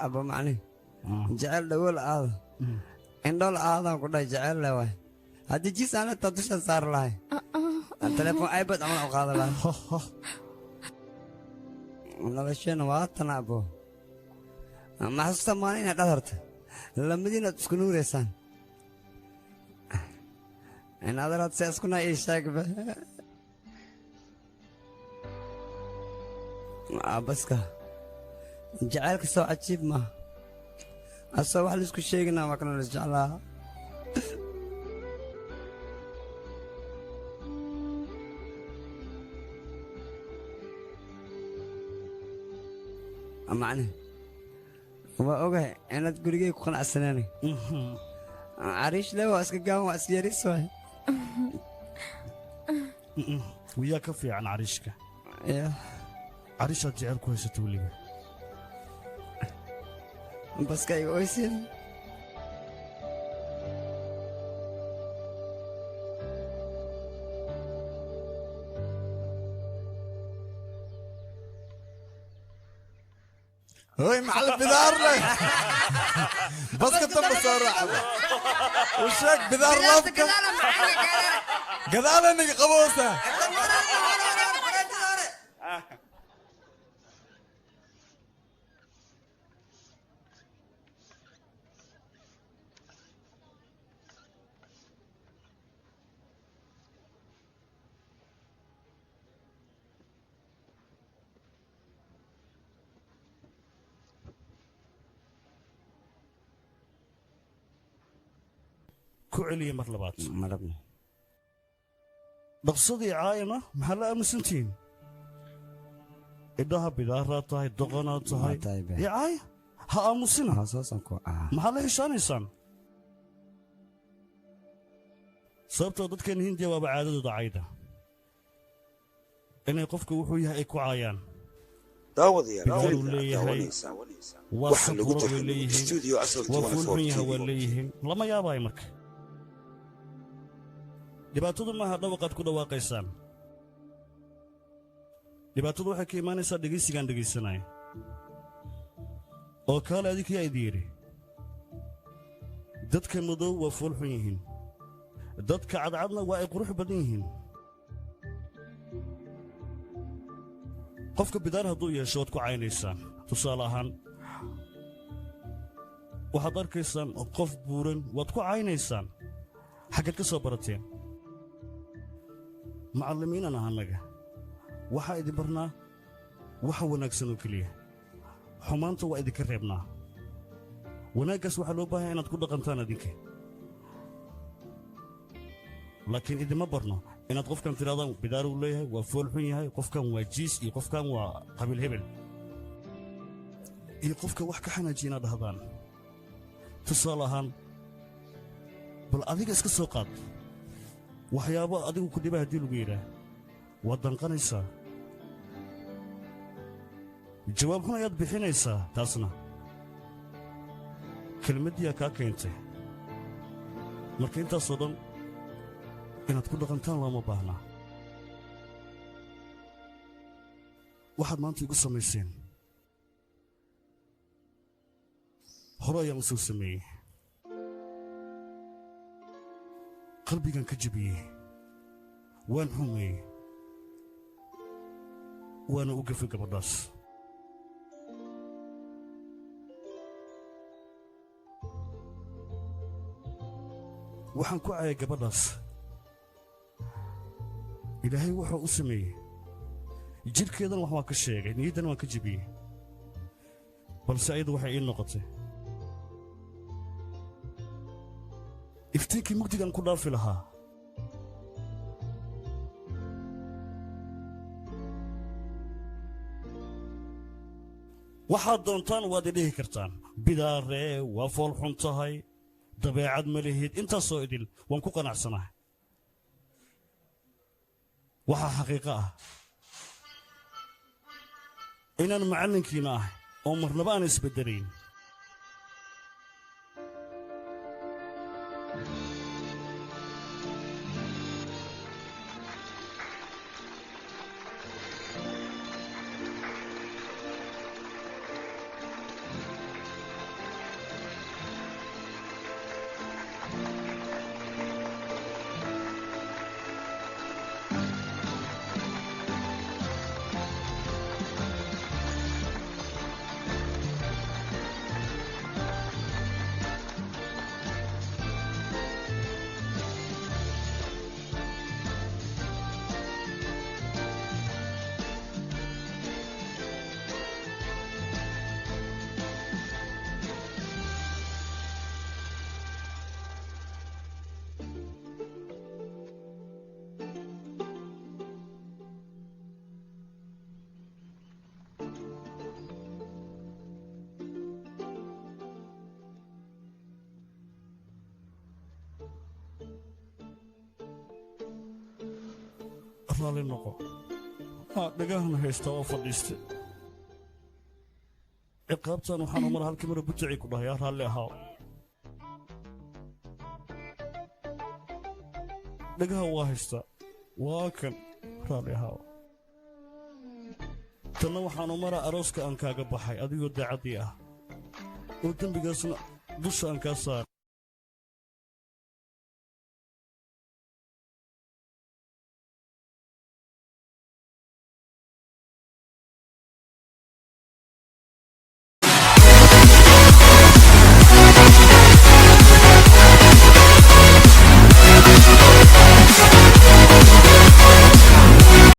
aba macni jecel dhawool aado indhool aadaan ku dhahay jecel le waay haddii jis aan intaa dusha saar lahay telefoon ibad camal u qaada lahay nolosheena waa tan abo maxasuusta maalin inaad dhadarta lamadiinaad isku nuureysaan inadaraad se iskuna ii sheegba abaska jacaylka soo cajiib maaha asoo wax laisku sheeginaa waa kana la isjeclaa macne waa ogahay inaad gurigay ku qanacsaneen cariish le waa iska gaaban waa iska yaris waay wiyaa ka fiican cariishka cariishaad jecel ku haysato weliba baska iga oysin هوي محل بذارنا بس كنت بصراحة وشك بذار رافك قذالة انك قبوسة كعلي مرلبات مربنا بقصدي عايمة محلا أمسنتين إدها بدارات هاي دقنات هاي يا عاي ها أمسنا أساسا كو محلا إيشان إنسان صبت ضد كان هندي وبعادة ضعيدة إن يقفك وحويها إيكو عايان daawadayaal uu leeyahay waa waxaa lagu sabuurad way tartamay leeyihiin studio asal waa 24 fuulxun yaha TV. waa leeyihiin lama yaabaay marka dhibaatadu maaha dhawaqaad ku dhawaaqaysaan dhibaatadu waxay ka imaanaysaa dhegaysigaan dhegaysanaya oo kaale adinkiyaa idi yidhi dadka madow waa fuulxun yihiin dadka cadcadna waa ay qurux badan yihiin qofka bidaar hadduu yeesho waad ku caynaysaan tusaale ahaan waxaad arkaysaan qof buuran waad ku caynaysaan xaggeed ka soo barateen macallimiinan ahanaga waxaa idin barnaa waxa wanaagsan oo keliya xumaanta waa idinka reebnaa wanaaggaas waxaa loo baahaya inaad ku dhaqantaan adinka laakiin idinma barno inaad qofkan tidhahdaan bidaar uu leeyahay waa fool xun yahay qofkan waa jiis iyo qofkan waa qabiil hebel iyo qofka wax ka xanaajiya inaad dhahdaan tusaale ahaan bal adiga iska soo qaad waxyaabo adigu ku dhiba haddii lagu yidhaah waad danqanaysaa jawaab xun ayaad bixinaysaa taasna kelmaddiyaa kaa keentay marka intaasoo dhan inaad ku dhaqantaan looma baahnaa waxaad maanta igu samayseen hore ayaan u soo sameeyey qalbigan ka jebiyey waan xumeeyey waana u gafay gabadhaas waxaan ku cayay gabadhaas ilaahay wuxuu u sameeyey jidhkeedana wax waan ka sheegay niyaddana waan ka jebiyey balse ayadu waxay ii noqotay iftiinkii mugdigaan ku dhaafi lahaa waxaad doontaan waad idhihi kartaan bidaaree waa fool xun tahay dabeecad ma lihid intaasoo idil waan ku qanacsanahay waxaa xaqiiqo ah inaan macallinkiina ahay oo marnaba aan isbeddelayn raalli noqo dhagahan haysta oo fadhiiste ciqaabtan waxaanu mar halkii mara butacii ku dhahay raalli ahaaw dhagaha waa haysta waa kan raalli ahaaw tanna waxaanu mara arooska aan kaaga baxay adigoo daacaddii ah oo dembigaasna dusha aan kaa saar